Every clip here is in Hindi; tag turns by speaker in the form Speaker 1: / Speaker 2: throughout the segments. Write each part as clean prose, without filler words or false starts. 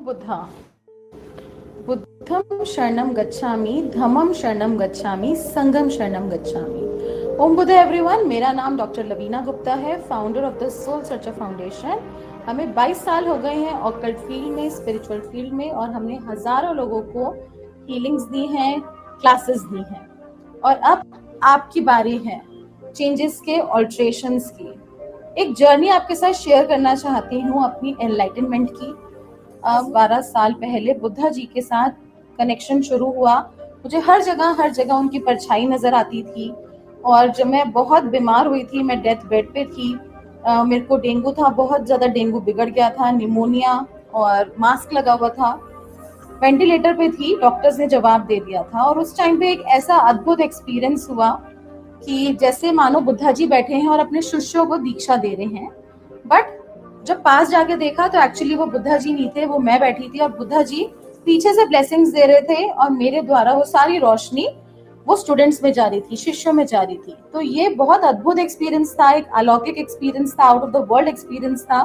Speaker 1: बुद्धा। बुद्धम शरणम गच्छामि, धम्मम शरणम गच्छामि, संघम शरणम गच्छामि। ओम बुद्ध एवरीवन, मेरा नाम डॉक्टर लवीना गुप्ता है, founder of the soul searcher foundation. हमें 22 साल हो गए हैं ऑकल्ट फील्ड में, स्पिरिचुअल फील्ड में, और हमने हजारों लोगों को हीलिंग्स दी हैं, क्लासेस दी हैं, और अब आपकी बारी है चेंजेस के, ऑल्ट्रेशंस की। एक जर्नी आपके साथ शेयर करना चाहती हूँ अपनी एनलाइटनमेंट की। 12 साल पहले बुद्धा जी के साथ कनेक्शन शुरू हुआ। मुझे हर जगह उनकी परछाई नजर आती थी, और जब मैं बहुत बीमार हुई थी, मैं डेथ बेड पे थी, मेरे को डेंगू था, बहुत ज्यादा डेंगू बिगड़ गया था, निमोनिया, और मास्क लगा हुआ था, वेंटिलेटर पे थी, डॉक्टर्स ने जवाब दे दिया था। और उस टाइम पे एक ऐसा अद्भुत एक्सपीरियंस हुआ कि जैसे मानो बुद्धा जी बैठे हैं और अपने शिष्यों को दीक्षा दे रहे हैं। बट जब पास जाके देखा तो एक्चुअली वो बुद्धा जी नहीं थे, वो मैं बैठी थी, और बुद्धा जी पीछे से ब्लेसिंग्स दे रहे थे, और मेरे द्वारा वो सारी रोशनी वो स्टूडेंट्स में जा रही थी, शिष्यों में जा रही थी। तो ये बहुत अद्भुत एक्सपीरियंस था, एक अलौकिक एक्सपीरियंस था, out of the world experience था।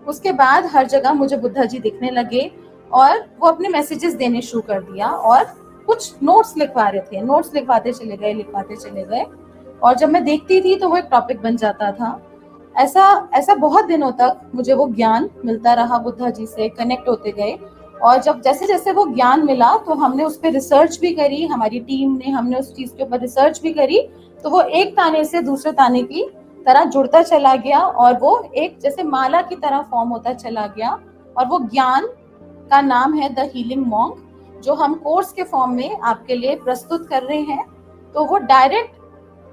Speaker 1: उसके बाद हर जगह मुझे बुद्धा जी दिखने लगे, और वो अपने मैसेजेस देने शुरू कर दिया, और कुछ नोट्स लिखवा रहे थे, नोट्स लिखवाते चले गए, और जब मैं देखती थी तो वो एक टॉपिक बन जाता था। ऐसा बहुत दिनों तक मुझे वो ज्ञान मिलता रहा, बुद्धा जी से कनेक्ट होते गए। और जब जैसे जैसे वो ज्ञान मिला तो हमने उस पर रिसर्च भी करी, हमारी टीम ने, हमने उस चीज के ऊपर रिसर्च भी करी। तो वो एक ताने से दूसरे ताने की तरह जुड़ता चला गया, और वो एक जैसे माला की तरह फॉर्म होता चला गया। और वो ज्ञान का नाम है द हीलिंग मॉन्क, जो हम कोर्स के फॉर्म में आपके लिए प्रस्तुत कर रहे हैं। तो वो डायरेक्ट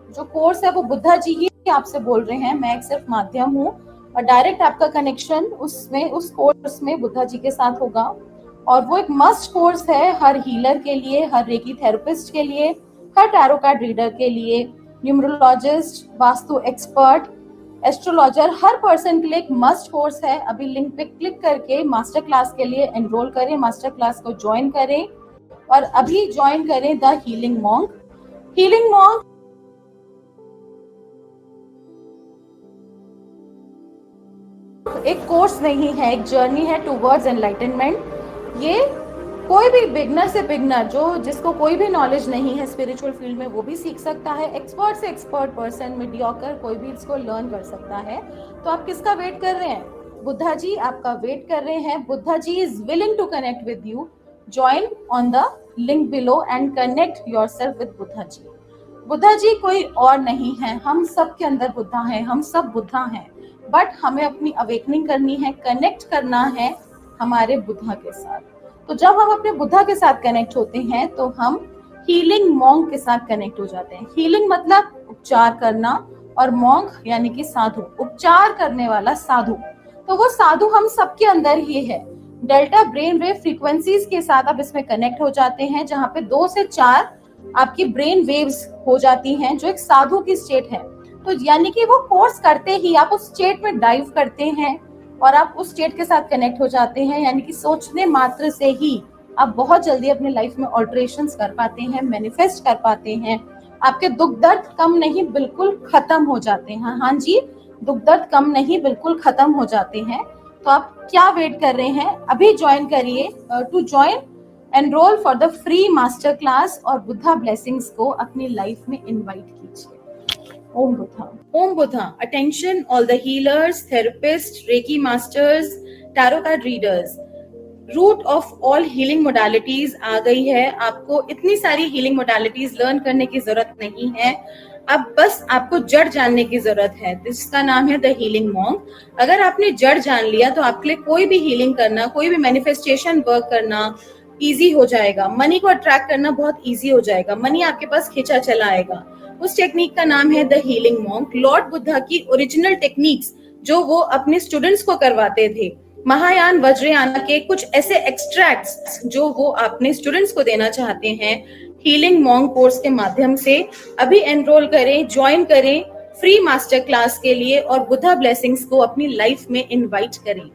Speaker 1: जो कोर्स है वो बुद्धा जी ही आपसे बोल रहे हैं, मैं एक सिर्फ माध्यम हूँ, और डायरेक्ट आपका कनेक्शन उसमें, उस कोर्स में बुद्धा जी के साथ होगा। और वो एक मस्ट कोर्स है हर हीलर के लिए, हर रेकी थेरेपिस्ट के लिए, हर टैरो कार्ड रीडर के लिए, न्यूमरोलॉजिस्ट, वास्तु एक्सपर्ट, एस्ट्रोलॉजर, हर पर्सन के लिए एक मस्ट कोर्स है। अभी लिंक पे क्लिक करके मास्टर क्लास के लिए एनरोल करें, मास्टर क्लास को ज्वाइन करें, और अभी ज्वाइन करें the healing monk. Healing monk एक कोर्स नहीं है, एक जर्नी है टूवर्ड्स एनलाइटनमेंट। ये कोई भी बिगनर से बिगनर, जो जिसको कोई भी नॉलेज नहीं है स्पिरिचुअल फील्ड में, वो भी सीख सकता है। एक्सपर्ट से एक्सपर्ट पर्सन, मीडियोकर, कोई भी इसको लर्न कर सकता है। तो आप किसका वेट कर रहे हैं? बुद्धा जी आपका वेट कर रहे हैं। Buddha ji is willing to connect with you. Join on the link below and connect yourself with Buddha ji. Buddha ji कोई और नहीं है, हम सब के अंदर बुद्धा है, हम सब बुद्धा हैं। बट हमें अपनी अवेकनिंग करनी है, कनेक्ट करना है हमारे बुद्धा के साथ। तो जब हम अपने बुद्धा के साथ कनेक्ट होते हैं तो हम हीलिंग मॉन्क के साथ कनेक्ट हो जाते हैं। हीलिंग मतलब उपचार करना, और मॉन्क यानी कि साधु, उपचार करने वाला साधु। तो वो साधु हम सबके अंदर ही है। डेल्टा ब्रेन वेव फ्रीक्वेंसीज के साथ आप इसमें कनेक्ट हो जाते हैं, जहां पे 2 से 4 आपकी ब्रेन वेव्स हो जाती हैं, जो एक साधु की स्टेट है। तो यानी कि वो कोर्स करते ही आप उस स्टेट में डाइव करते हैं, और आप उस स्टेट के साथ कनेक्ट हो जाते हैं। यानी कि सोचने मात्र से ही आप बहुत जल्दी अपने लाइफ में ऑल्टरेशंस कर पाते हैं, मैनिफेस्ट कर पाते हैं। आपके दुख दर्द कम नहीं, बिल्कुल खत्म हो जाते हैं। हाँ जी, दुख दर्द कम नहीं, बिल्कुल खत्म हो जाते हैं। तो आप क्या वेट कर रहे हैं? अभी ज्वाइन करिए। To join, enrol for the free master class, और बुद्धा ब्लेसिंग्स को अपनी लाइफ में इनवाइट कीजिए। Om Buddha. Om Buddha. Attention all the healers, therapists, Reiki masters, tarot card readers. Root of all healing modalities आ गई है। आपको इतनी सारी हीलिंग मोडालिटीज लर्न करने की जरूरत नहीं है, अब बस आपको जड़ जानने की जरूरत है, जिसका नाम है द हीलिंग मॉन्क। अगर आपने जड़ जान लिया तो आपके लिए कोई भी हीलिंग करना, कोई भी मैनिफेस्टेशन वर्क करना इजी हो जाएगा। मनी को अट्रैक्ट करना बहुत इजी हो जाएगा, मनी आपके पास खींचा चला आएगा। उस टेक्निक का नाम है the healing monk. Lord Buddha की ओरिजिनल टेक्निक्स जो वो अपने स्टूडेंट्स को करवाते थे, महायान वज्रयाना के कुछ ऐसे एक्सट्रैक्ट्स जो वो अपने स्टूडेंट्स को देना चाहते हैं हीलिंग मॉन्क कोर्स के माध्यम से। अभी एनरोल करें, ज्वाइन करें फ्री मास्टर क्लास के लिए, और बुद्धा ब्लेसिंग्स को अपनी लाइफ में इनवाइट करें।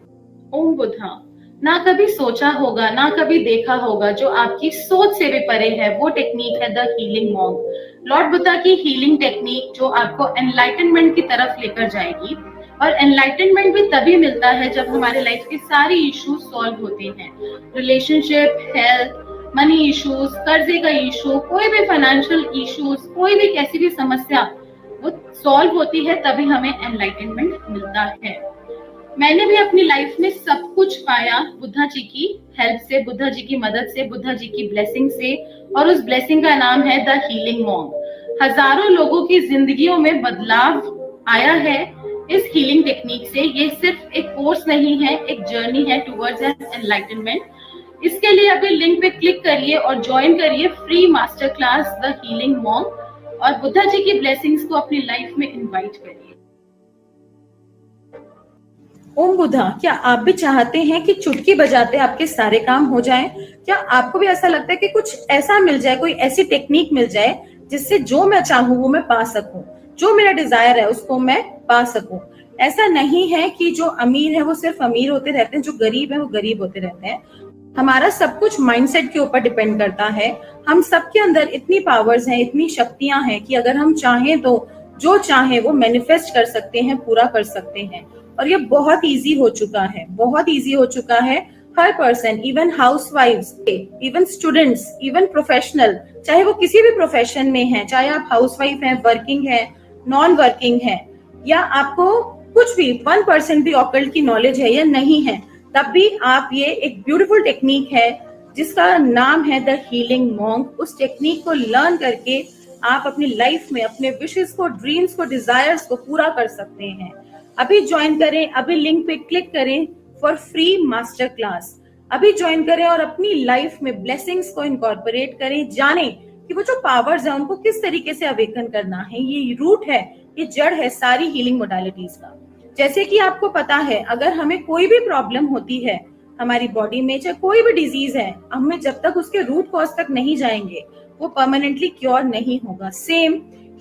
Speaker 1: ओम बुद्धा। ना कभी सोचा होगा, ना कभी देखा होगा, जो आपकी सोच से भी परे है, वो टेक्निक है the healing monk. Lord Buddha की हीलिंग टेक्निक जो आपको एनलाइटनमेंट की तरफ लेकर जाएगी। और एनलाइटनमेंट भी तभी मिलता है जब हमारे लाइफ के सारे इश्यूज सॉल्व होते हैं। रिलेशनशिप, हेल्थ, मनी इश्यूज, कर्जे का इशू, कोई भी फाइनेंशियल इश्यूज, कोई भी कैसी भी समस्या वो सॉल्व होती है, तभी हमें एनलाइटनमेंट मिलता है। मैंने भी अपनी लाइफ में सब कुछ पाया बुद्धा जी की हेल्प से, बुद्धा जी की मदद से, बुद्धा जी की ब्लेसिंग से, और उस ब्लेसिंग का नाम है द हीलिंग मॉन्क। हजारों लोगों की जिंदगियों में बदलाव आया है इस हीलिंग टेक्निक से। ये सिर्फ एक कोर्स नहीं है, एक जर्नी है टुवर्ड्स एनलाइटनमेंट। इसके लिए अभी लिंक पे क्लिक करिए और ज्वाइन करिए free master class the healing monk, और बुद्धा जी की ब्लेसिंग्स को अपनी लाइफ में इनवाइट करिए। ओम बुद्धा, क्या आप भी चाहते हैं कि चुटकी बजाते आपके सारे काम हो जाएं? क्या आपको भी ऐसा लगता है कि कुछ ऐसा मिल जाए, कोई ऐसी टेक्निक मिल जाए जिससे जो मैं चाहूं वो मैं पा सकूं, जो मेरा डिजायर है उसको मैं पा सकूं? ऐसा नहीं है कि जो अमीर है वो सिर्फ अमीर होते रहते हैं, जो गरीब है वो गरीब होते रहते हैं। हमारा सब कुछ माइंडसेट के ऊपर डिपेंड करता है। हम सबके अंदर इतनी पावर्स हैं, इतनी शक्तियां हैं कि अगर हम चाहें तो जो चाहे वो मैनिफेस्ट कर सकते हैं, पूरा कर सकते हैं। और ये बहुत इजी हो चुका है, बहुत इजी हो चुका है। हर पर्सन, इवन हाउसवाइफ्स, इवन स्टूडेंट्स, इवन प्रोफेशनल, चाहे वो किसी भी प्रोफेशन में है, चाहे आप हाउसवाइफ हैं, वर्किंग है, नॉन वर्किंग है, या आपको कुछ भी 1% भी ऑकल्ट की नॉलेज है या नहीं है, तब भी आप ये एक ब्यूटीफुल टेक्निक है जिसका नाम है द हीलिंग मॉन्क। उस टेक्निक को लर्न करके आप अपनी लाइफ में अपने विशेस को, ड्रीम्स को, डिजायर्स को पूरा कर सकते हैं। अभी ज्वाइन करें, अभी लिंक पे क्लिक करें फॉर फ्री मास्टर क्लास। अभी ज्वाइन करें और अपनी लाइफ में ब्लेसिंग्स को इनकॉर्पोरेट करें। जानें कि वो जो पावर्स है उनको किस तरीके से अवेकन करना है। ये रूट है, ये जड़ है सारी हीलिंग मोडालिटीज का। जैसे कि आपको पता है, अगर हमें कोई भी प्रॉब्लम होती है हमारी बॉडी में, चाहे कोई भी डिजीज है, हमें जब तक उसके रूट कॉज तक नहीं जाएंगे वो परमानेंटली क्योर नहीं होगा। सेम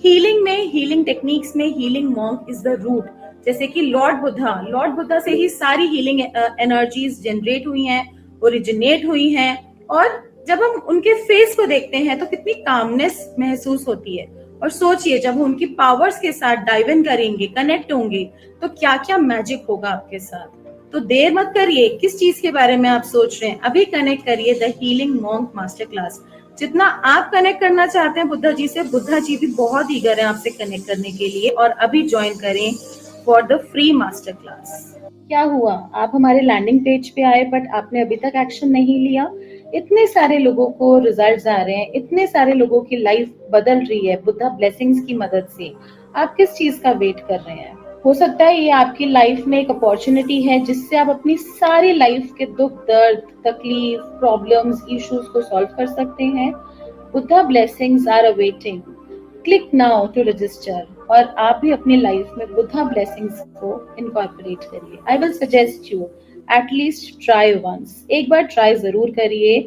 Speaker 1: हीलिंग में, हीलिंग टेक्निक्स में healing monk is the root. जैसे कि लॉर्ड बुद्धा से ही सारी हीलिंग एनर्जीज जनरेट हुई हैं, ओरिजिनेट हुई हैं। और जब हम उनके फेस को देखते हैं तो कितनी कामनेस महसूस होती है। और सोचिए, जब उनकी पावर्स के साथ डाइव इन करेंगे, कनेक्ट होंगे, तो क्या क्या मैजिक होगा आपके साथ। तो देर मत करिए, किस चीज के बारे में आप सोच रहे हैं, अभी कनेक्ट करिए the healing monk master class. जितना आप कनेक्ट करना चाहते हैं बुद्धा जी से, बुद्धा जी भी बहुत ईगर हैं आपसे कनेक्ट करने के लिए। और अभी ज्वाइन करें for the free master class. क्या हुआ, आप हमारे लैंडिंग पेज पे आए बट आपने अभी तक एक्शन नहीं लिया? इतने सारे लोगों को रिजल्ट्स आ रहे हैं, इतने सारे लोगों की लाइफ बदल रही है बुद्धा ब्लेसिंग्स की मदद से। आप किस चीज का वेट कर रहे हैं? हो सकता है ये आपकी लाइफ में एक अपॉर्चुनिटी है जिससे आप अपनी सारी लाइफ के दुख, दर्द, तकलीफ, प्रॉब्लम्स, इश्यूज को सॉल्व कर सकते हैं। Buddha blessings are awaiting. Click now to register और आप भी अपनी लाइफ में बुद्धा ब्लेसिंग्स को इनकॉर्पोरेट करिए। I will suggest you at least try once, एक बार ट्राई जरूर करिए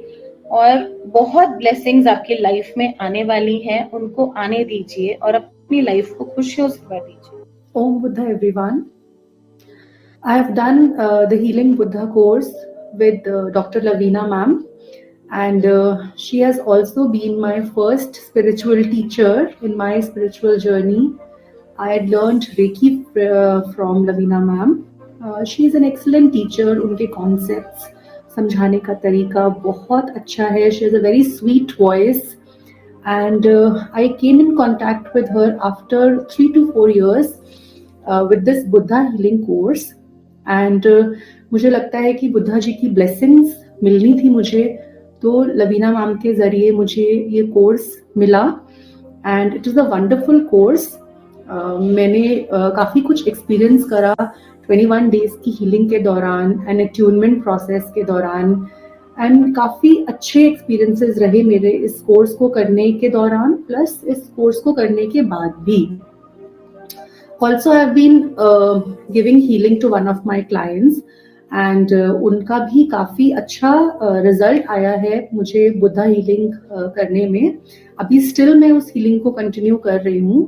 Speaker 1: और बहुत ब्लेसिंग्स आपकी लाइफ में आने वाली हैं, उनको आने दीजिए और अपनी लाइफ को खुशियों से भर दीजिए।
Speaker 2: Om Buddha everyone. I have done the Healing Buddha course with Dr. Lavina ma'am, and she has also been my first spiritual teacher in my spiritual journey. I had learned Reiki from Lavina ma'am. She is an excellent teacher. उनके concepts समझाने का तरीका बहुत अच्छा है. She has a very sweet voice. And I came in contact with her after 3 to 4 years with this Buddha healing course. And मुझे लगता है कि बुद्धा जी की blessings मिलनी थी मुझे, तो लवीना मैम के ज़रिए मुझे ये कोर्स मिला. And it is a wonderful course. मैंने काफ़ी कुछ एक्सपीरियंस करा 21 डेज की हीलिंग के दौरान एंड अट्यूनमेंट प्रोसेस के दौरान. एंड काफ़ी अच्छे एक्सपीरियंसेस रहे मेरे इस कोर्स को करने के दौरान, प्लस इस कोर्स को करने के बाद भी. Also have been giving healing to one of my clients and उनका भी काफ़ी अच्छा रिजल्ट आया है मुझे बुद्धा हीलिंग करने में. अभी स्टिल मैं उस हीलिंग को कंटिन्यू कर रही हूँ,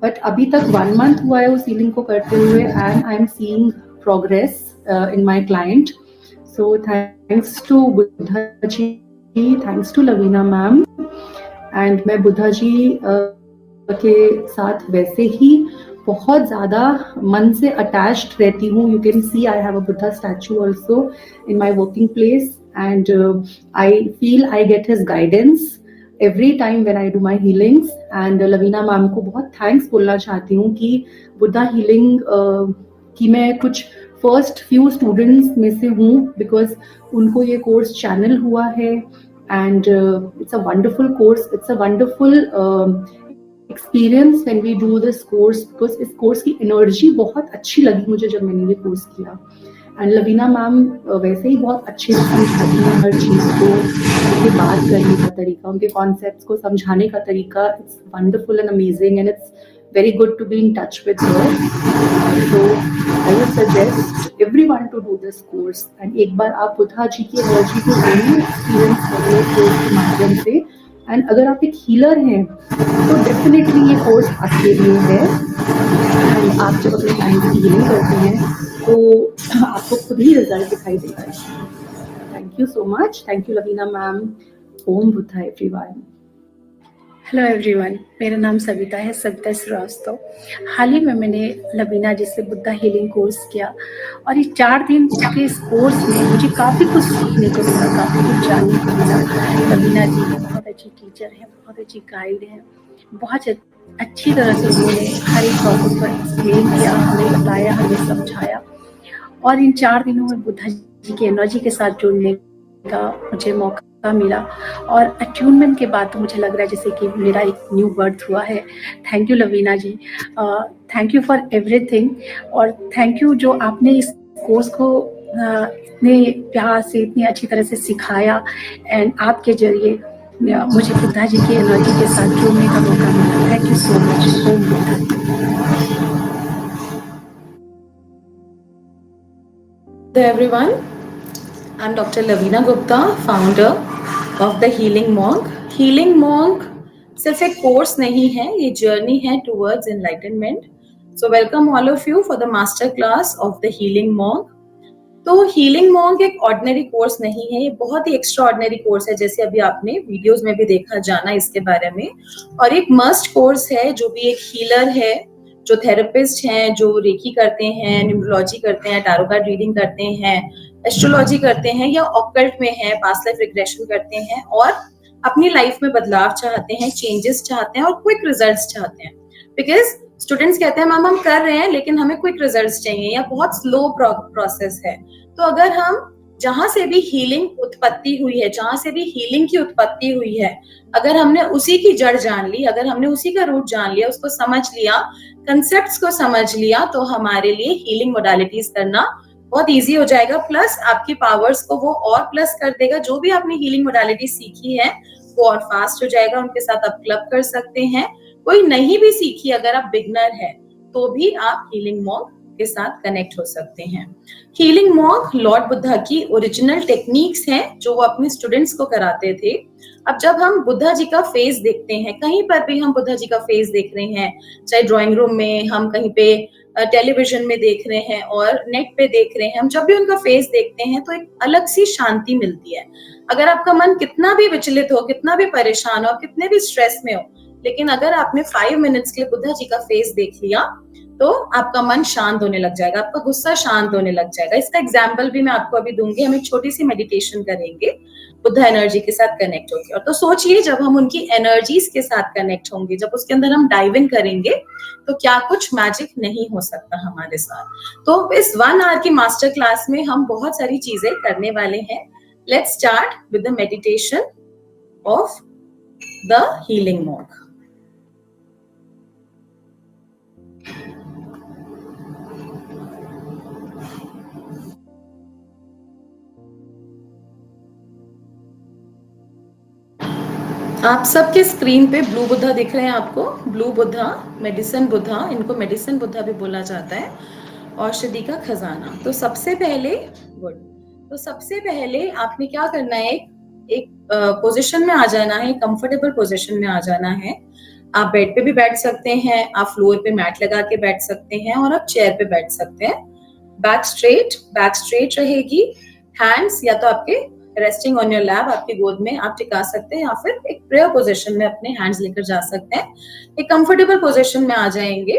Speaker 2: बट अभी तक 1 month हुआ है उस हीलिंग को करते हुए and I am seeing progress in my client. So thanks to Buddha ji, thanks to Lavina ma'am. And मैं बुद्धा जी के साथ वैसे ही बहुत ज़्यादा मन से अटैच्ड रहती हूँ. You can see I have a Buddha statue also in my working place, and I feel I get his guidance every time when I do my healings. And Lavina ma'am को बहुत थैंक्स बोलना चाहती हूँ कि बुद्धा हीलिंग की मैं कुछ फर्स्ट फ्यू स्टूडेंट्स में से हूँ, बिकॉज उनको ये कोर्स चैनल हुआ है. And it's a wonderful course, it's a wonderful experience when we do this course, because इस कोर्स की एनर्जी बहुत अच्छी लगी मुझे जब मैंने ये कोर्स किया. एंड लवीना मैम वैसे ही बहुत अच्छे से समझाती हैं हर चीज़ को, उनके बात करने का तरीका, उनके कॉन्सेप्ट्स को समझाने का तरीका, it's wonderful and amazing, and it's very good to be in touch with her. So I would suggest everyone to do this course. And एक बार आप बुद्धा जी की एनर्जी को जरूर एक्सपीरियंस करें कोर्स के माध्यम से. एंड अगर आप एक हीलर हैं तो डेफिनेटली ये कोर्स आपके लिए है. एंड आप जब अपने क्लाइंट की हीलिंग करते हैं तो आपको खुद ही रिजल्ट दिखाई देगा. Thank you so much. Thank you Lavina ma'am. Om Buddha everyone.
Speaker 3: Hello everyone, मेरा नाम सविता है, सविता श्रीवास्तव. हाल ही में मैंने लवीना जी से बुद्धा हीलिंग कोर्स किया और ये 4 दिन के इस कोर्स में मुझे काफ़ी कुछ सीखने को मिला, काफ़ी कुछ जानने को मिला. लवीना जी बहुत अच्छी टीचर हैं, बहुत अच्छी गाइड हैं, बहुत अच्छी तरह से उन्होंने हर एक टॉपिक पर एक्सप्लेन किया, हमें बताया, हमें समझाया. और इन 4 दिनों में बुद्धा जी की एनर्जी के साथ जुड़ने का मुझे मौका मिला. और अट्यूनमेंट के बाद तो मुझे लग रहा है जैसे कि मेरा एक न्यू बर्थ हुआ है. Thank you Lavina ji, thank you for everything. और थैंक यू जो आपने इस कोर्स को इतने प्यार से, इतनी अच्छी तरह से सिखाया. एंड आपके जरिए मुझे बुद्धा जी की एनर्जी के साथ जुड़ने का मौका मिला. Thank you so much. Om Buddha.
Speaker 1: Hello everyone, I'm Dr. Lavina Gupta, founder of the Healing Monk. Healing Monk सिर्फ एक कोर्स नहीं है, ये जर्नी है towards enlightenment. So welcome all of you for the master class of the Healing Monk. तो हीलिंग मॉन्क एक ऑर्डिनरी कोर्स नहीं है, ये बहुत ही एक्स्ट्रा ऑर्डिनरी कोर्स है, जैसे अभी आपने वीडियोस में भी देखा, जाना इसके बारे में. और एक मस्ट कोर्स है. जो भी एक हीलर है, जो थेरेपिस्ट हैं, जो रेकी करते हैं, न्यूमरोलॉजी करते हैं, टैरो कार्ड रीडिंग करते हैं, एस्ट्रोलॉजी करते हैं, या ऑकल्ट में है, पास्ट लाइफ रिग्रेशन करते हैं और अपनी लाइफ में बदलाव चाहते हैं, चेंजेस चाहते हैं और क्विक रिजल्ट्स चाहते हैं. बिकॉज स्टूडेंट्स कहते हैं मैम हम कर रहे हैं लेकिन हमें क्विक रिजल्ट्स चाहिए या बहुत स्लो प्रोसेस है. तो अगर हम जहां से भी हीलिंग उत्पत्ति हुई है, जहां से भी हीलिंग की उत्पत्ति हुई है, अगर हमने उसी की जड़ जान ली, अगर हमने उसी का रूट जान लिया, उसको समझ लिया, कंसेप्ट्स को समझ लिया, तो हमारे लिए हीलिंग मोडालिटीज करना बहुत इजी हो जाएगा. प्लस आपकी पावर्स को वो और प्लस कर देगा. जो भी आपने हीलिंग मोडालिटी सीखी है वो और फास्ट हो जाएगा, उनके साथ आप क्लब कर सकते हैं. कोई नहीं भी सीखी, अगर आप बिगनर है तो भी आप हीलिंग मॉन्क के साथ कनेक्ट हो सकते हैं. हीलिंग मॉन्क लॉर्ड बुद्धा की ओरिजिनल टेक्निक्स हैं जो वो अपने स्टूडेंट्स को कराते थे. अब जब हम बुद्धा जी का फेस देखते हैं, कहीं पर भी हम बुद्धा जी का फेस देख रहे हैं, चाहे ड्राइंग रूम में, हम कहीं पे टेलीविजन में देख रहे हैं और नेट पे देख रहे हैं, हम जब भी उनका फेस देखते हैं तो एक अलग सी शांति मिलती है. अगर आपका मन कितना भी विचलित हो, कितना भी परेशान हो, कितने भी स्ट्रेस में हो, लेकिन अगर आपने 5 मिनट्स के लिए बुद्धा जी का फेस देख लिया तो आपका मन शांत होने लग जाएगा, आपका गुस्सा शांत होने लग जाएगा. इसका एग्जाम्पल भी मैं आपको अभी दूंगी. हम एक छोटी सी मेडिटेशन करेंगे बुद्धा एनर्जी के साथ कनेक्ट होकर. और तो सोचिए जब हम उनकी एनर्जीज के साथ कनेक्ट होंगे, जब उसके अंदर हम डाइव इन करेंगे तो क्या कुछ मैजिक नहीं हो सकता हमारे साथ. तो इस 1 आवर की मास्टर क्लास में हम बहुत सारी चीजें करने वाले हैं. Let's start with the meditation of the healing monk. आप सबके स्क्रीन पे ब्लू बुद्धा दिख रहे हैं आपको. ब्लू बुद्धा, मेडिसिन बुद्धा, इनको मेडिसिन बुद्धा भी बोला जाता है, औषधि का खजाना. तो सबसे पहले आपने क्या करना है, एक पोजीशन में आ जाना है, कंफर्टेबल पोजीशन में आ जाना है. आप बेड पे भी बैठ सकते हैं, आप फ्लोर पे मैट लगा के बैठ सकते हैं और आप चेयर पे बैठ सकते हैं. बैक स्ट्रेट रहेगी. हैंड्स या तो आपके रेस्टिंग ऑन योर लैप, आपकी गोद में आप टिका सकते हैं, या फिर एक प्रेयर पोजीशन में अपने हैंड्स लेकर जा सकते हैं. एक कंफर्टेबल पोजीशन में आ जाएंगे.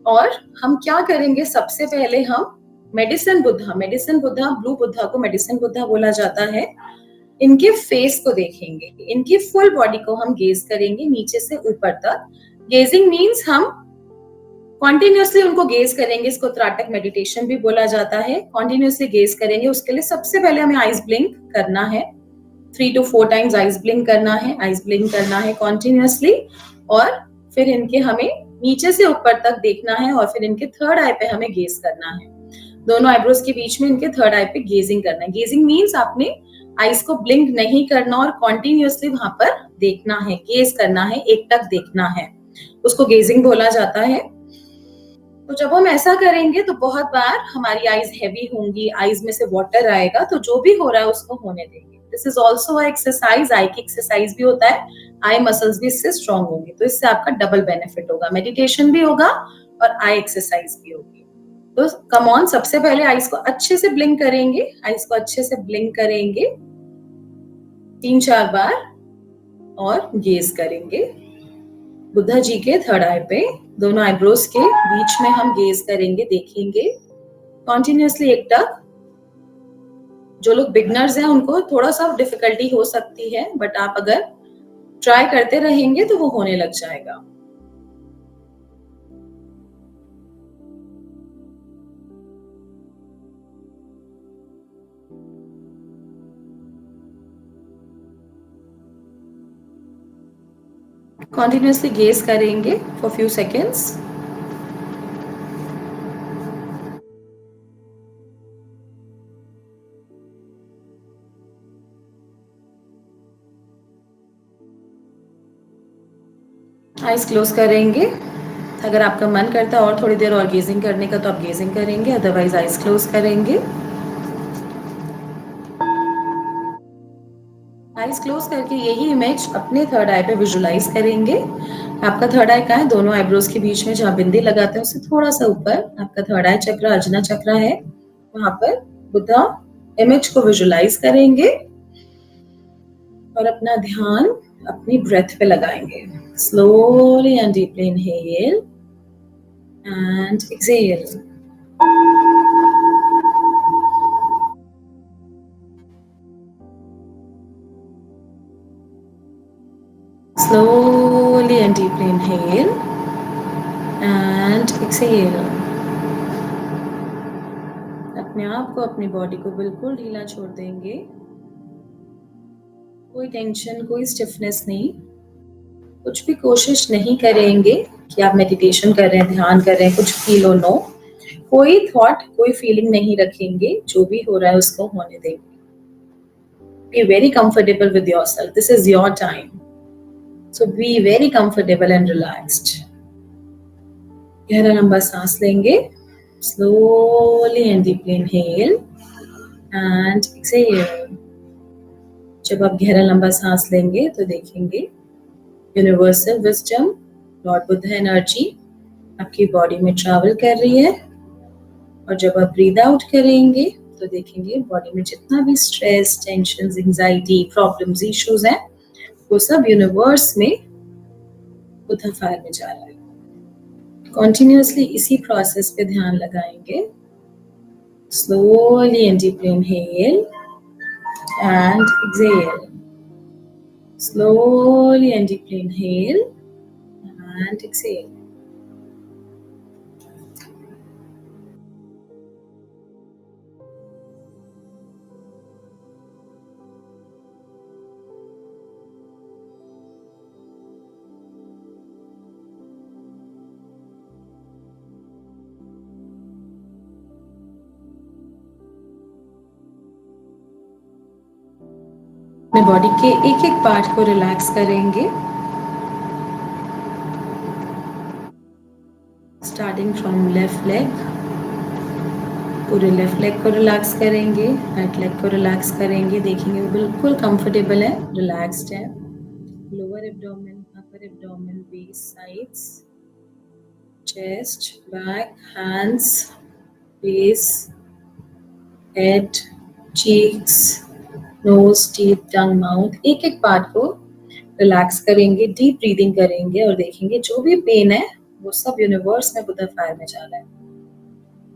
Speaker 4: और हम क्या करेंगे, सबसे पहले हम मेडिसिन बुद्धा ब्लू बुद्धा को मेडिसिन बुद्धा बोला जाता है, इनके फेस को देखेंगे, इनकी फुल बॉडी को हम गेज करेंगे नीचे से ऊपर तक। गेजिंग मीन्स हम कॉन्टिन्यूसली उनको गेज करेंगे, इसको त्राटक मेडिटेशन भी बोला जाता है। कॉन्टिन्यूसली गेज करेंगे, उसके लिए सबसे पहले हमें आइज ब्लिंक करना है, 3 to 4 टाइम्स आइज ब्लिंक करना है कॉन्टिन्यूसली, और फिर इनके हमें नीचे से ऊपर तक देखना है, और फिर इनके थर्ड आई पे हमें गेज करना है, दोनों आईब्रोज के बीच में इनके थर्ड आई पे गेजिंग करना है। गेजिंग मीन्स आपने आईज को ब्लिंक नहीं करना और कॉन्टिन्यूसली वहां पर देखना है, गेज करना है, एक टक देखना है, उसको गेजिंग बोला जाता है। तो जब हम ऐसा करेंगे तो बहुत बार हमारी आईज हैवी होंगी, आईज में से वाटर आएगा, तो जो भी हो रहा है उसको होने देंगे। दिस इज ऑल्सो एक्सरसाइज, आई की एक्सरसाइज भी होता है, आई मसल्स भी इससे स्ट्रॉन्ग होंगे, तो इससे आपका डबल बेनिफिट होगा, मेडिटेशन भी होगा और आई एक्सरसाइज भी होगी। तो कम ऑन, सबसे पहले आईज को अच्छे से ब्लिंक करेंगे, आईज को अच्छे से ब्लिंक करेंगे 3-4 बार और गेज करेंगे बुद्धा जी के थर्ड आई पे, दोनों आईब्रोज के बीच में हम गेज करेंगे, देखेंगे कॉन्टिन्यूसली एक टक। जो लोग बिगनर्स हैं उनको थोड़ा सा डिफिकल्टी हो सकती है, बट आप अगर ट्राई करते रहेंगे तो वो होने लग जाएगा। Continuously gaze करेंगे for few seconds. Eyes close करेंगे, अगर आपका मन करता है और थोड़ी देर और गेजिंग करने का तो आप गेजिंग करेंगे, अदरवाइज आइज क्लोज करेंगे। आइज क्लोज करके यही इमेज अपने थर्ड आई पे विजुलाइज करेंगे। आपका थर्ड आई कहाँ है, दोनों आईब्रोज के बीच में जहाँ बिंदी लगाते हैं उससे थोड़ा सा ऊपर आपका थर्ड आई चक्र, अजना चक्र है, वहां पर बुद्धा इमेज को विजुलाइज करेंगे और अपना ध्यान अपनी ब्रेथ पे लगाएंगे। Slowly and deeply inhale and exhale. Slowly and deeply inhale and exhale. अपने आप को, अपनी बॉडी को बिल्कुल ढीला छोड़ देंगे, कोई टेंशन, कोई स्टिफनेस नहीं, कुछ भी कोशिश नहीं करेंगे कि आप मेडिटेशन कर रहे हैं, ध्यान कर रहे हैं, कुछ फील हो, नो, कोई थॉट, कोई फीलिंग नहीं रखेंगे, जो भी हो रहा है उसको होने देंगे। Be very comfortable with yourself. This is your time. So be very comfortable and relaxed. गहरा लंबा सांस लेंगे, slowly and deeply inhale and exhale. जब आप गहरा लंबा सांस लेंगे तो देखेंगे universal wisdom, Lord Buddha energy आपकी बॉडी में ट्रैवल कर रही है, और जब आप ब्रीद आउट करेंगे तो देखेंगे बॉडी में जितना भी stress, tension, anxiety, problems, issues हैं, वो सब यूनिवर्स में बुद्धा फायर में जा रहा है। कॉन्टिन्यूसली इसी प्रोसेस पे ध्यान लगाएंगे। Slowly and deeply inhale and exhale, slowly and deeply inhale and exhale. अपने बॉडी के एक एक पार्ट को रिलैक्स करेंगे, स्टार्टिंग फ्रॉम लेफ्ट लेग, पूरे लेफ्ट लेग को रिलैक्स करेंगे, राइट लेग को रिलैक्स करेंगे, देखेंगे वो बिल्कुल कंफर्टेबल है, रिलैक्स्ड है। Lower abdomen, upper abdomen, base, sides, chest, back, hands, face, head, cheeks, nose, teeth, tongue, mouth, एक एक पार्ट को रिलैक्स करेंगे, डीप ब्रीदिंग करेंगे और देखेंगे जो भी पेन है वो सब यूनिवर्स में बुद्धा फायर में जा रहा है।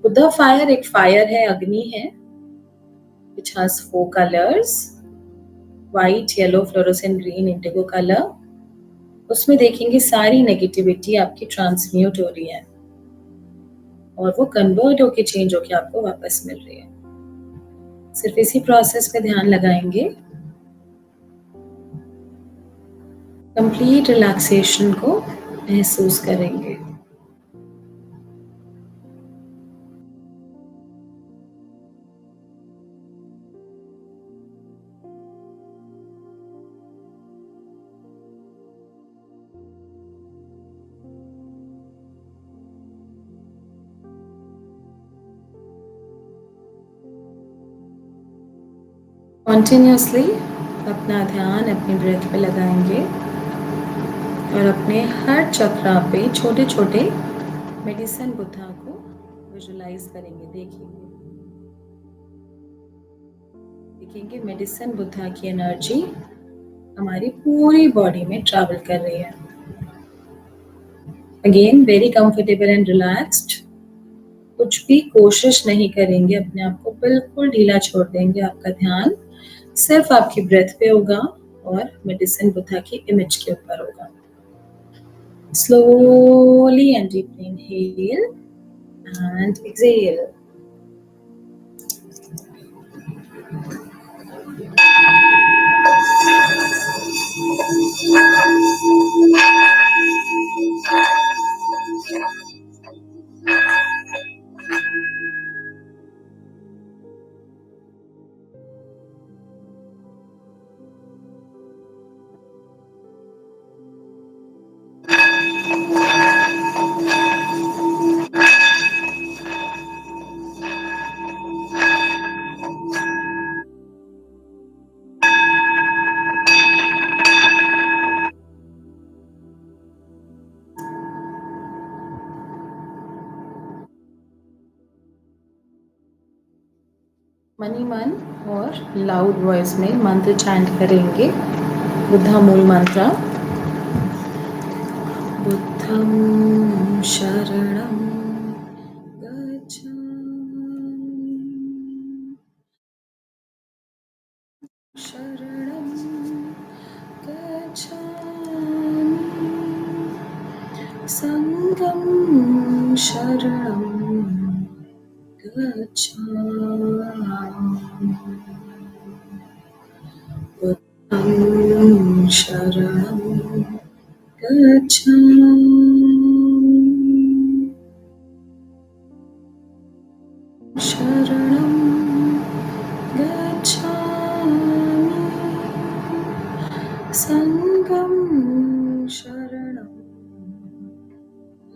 Speaker 4: बुद्धा फायर एक फायर है, अग्नि है, which has 4 colors, white, yellow, fluorescent green, indigo color। उसमें देखेंगे सारी नेगेटिविटी आपकी ट्रांसम्यूट हो रही है और वो कन्वर्ट होके चेंज होके आपको वापस मिल रही है। सिर्फ इसी प्रोसेस पे ध्यान लगाएंगे, कंप्लीट रिलैक्सेशन को महसूस करेंगे। कॉन्टिन्यूसली अपना ध्यान अपनी ब्रेथ पे लगाएंगे और अपने हर चक्रा पे छोटे छोटे मेडिसिन बुद्धा को विजुलाइज करेंगे। देखेंगे मेडिसिन बुद्धा की एनर्जी हमारी पूरी बॉडी में ट्रैवल कर रही है। Again very comfortable and relaxed, कुछ भी कोशिश नहीं करेंगे, अपने आप को बिल्कुल ढीला छोड़ देंगे। आपका ध्यान सिर्फ आपकी ब्रेथ पे होगा और मेडिसिन बुद्धा की इमेज के ऊपर होगा। Slowly and deeply inhale and exhale. Money मन और लाउड वॉइस में मंत्र चैंट करेंगे। बुद्धा मूल मंत्र, बुद्धं शरणं गच्छामि, शरणं गच्छामि, संघं शरणं गच्छामि, बुद्धं शरणं गच्छामि, शरणं गच्छामि, संघं शरणं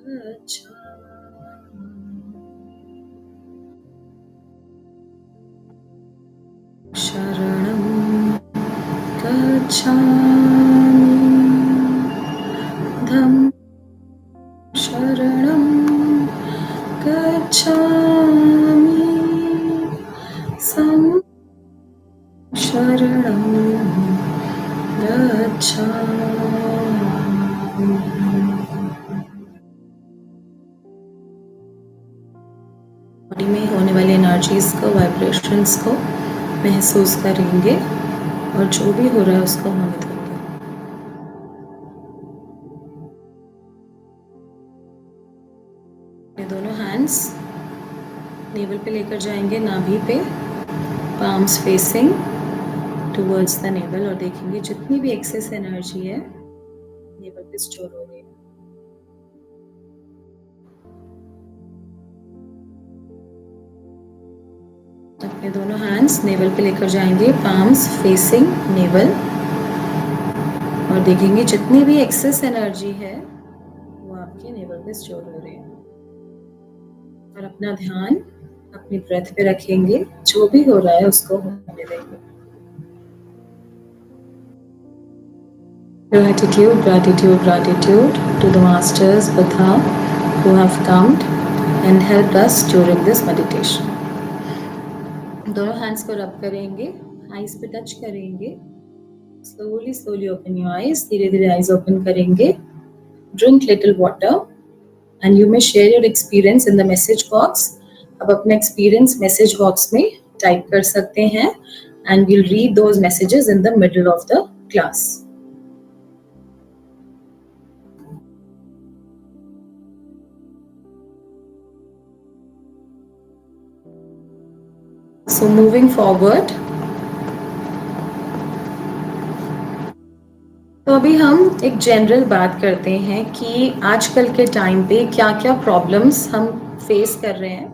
Speaker 4: गच्छामि, शरणं गच्छामि, धम्मं शरणं गच्छामि, संघं शरणं गच्छामि। बॉडी में होने वाली एनर्जीज को, वाइब्रेशंस को महसूस करेंगे और जो भी हो रहा है उसको होने देंगे। अपने दोनों हैंड्स नेवल पे लेकर जाएंगे, नाभि पे, palms facing towards the naval, और देखेंगे जितनी भी एक्सेस एनर्जी है नेवल पे स्टोर हो रही है। अपने दोनों हैंड्स नेवल पे लेकर जाएंगे, पाम्स फेसिंग नेवल, और देखेंगे जितनी भी एक्सेस एनर्जी है वो आपके नेवल पे स्टोर हो रही है। और अपना ध्यान अपनी ब्रेथ पे रखेंगे, जो भी हो रहा है उसको होने देंगे। Gratitude, gratitude, gratitude to the masters Buddha who have come and helped us during this meditation. दोनों हैंड्स को रब करेंगे, आईज पे टच करेंगे। Slowly slowly open your eyes, धीरे धीरे आईज ओपन करेंगे। Drink little water and you may share your experience in the message box. अब अपना experience message box में type कर सकते हैं and we'll read those messages in the middle of the class. So moving forward, तो अभी हम एक जनरल बात करते हैं कि आजकल के टाइम पे क्या क्या प्रॉब्लम्स हम फेस कर रहे हैं,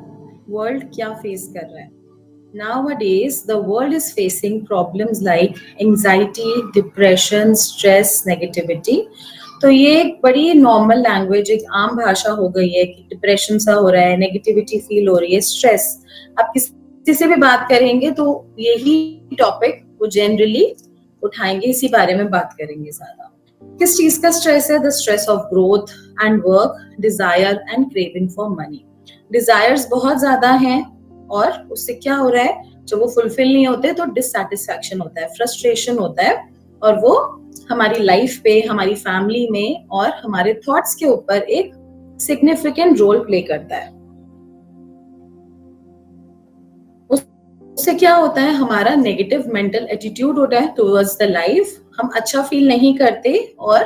Speaker 4: वर्ल्ड क्या फेस कर रहा है. Nowadays, the world is facing problems like anxiety, depression, stress, negativity. तो ये एक बड़ी नॉर्मल लैंग्वेज, एक आम भाषा हो गई है कि डिप्रेशन सा हो रहा है, नेगेटिविटी फील हो रही है, स्ट्रेस. आप किसी से भी बात करेंगे तो यही टॉपिक वो जनरली उठाएंगे, इसी बारे में बात करेंगे ज्यादा. किस चीज का स्ट्रेस है? The stress of growth and work, desire and craving for money. Desires बहुत ज्यादा हैं और उससे क्या हो रहा है, जब वो फुलफिल नहीं होते तो डिससैटिस्फैक्शन होता है, फ्रस्ट्रेशन होता है, और वो हमारी लाइफ पे, हमारी फैमिली में और हमारे थॉट्स के ऊपर एक सिग्निफिकेंट रोल प्ले करता है. उससे क्या होता है, हमारा नेगेटिव मेंटल एटीट्यूड होता है टुवर्ड्स द लाइफ. हम अच्छा फील नहीं करते और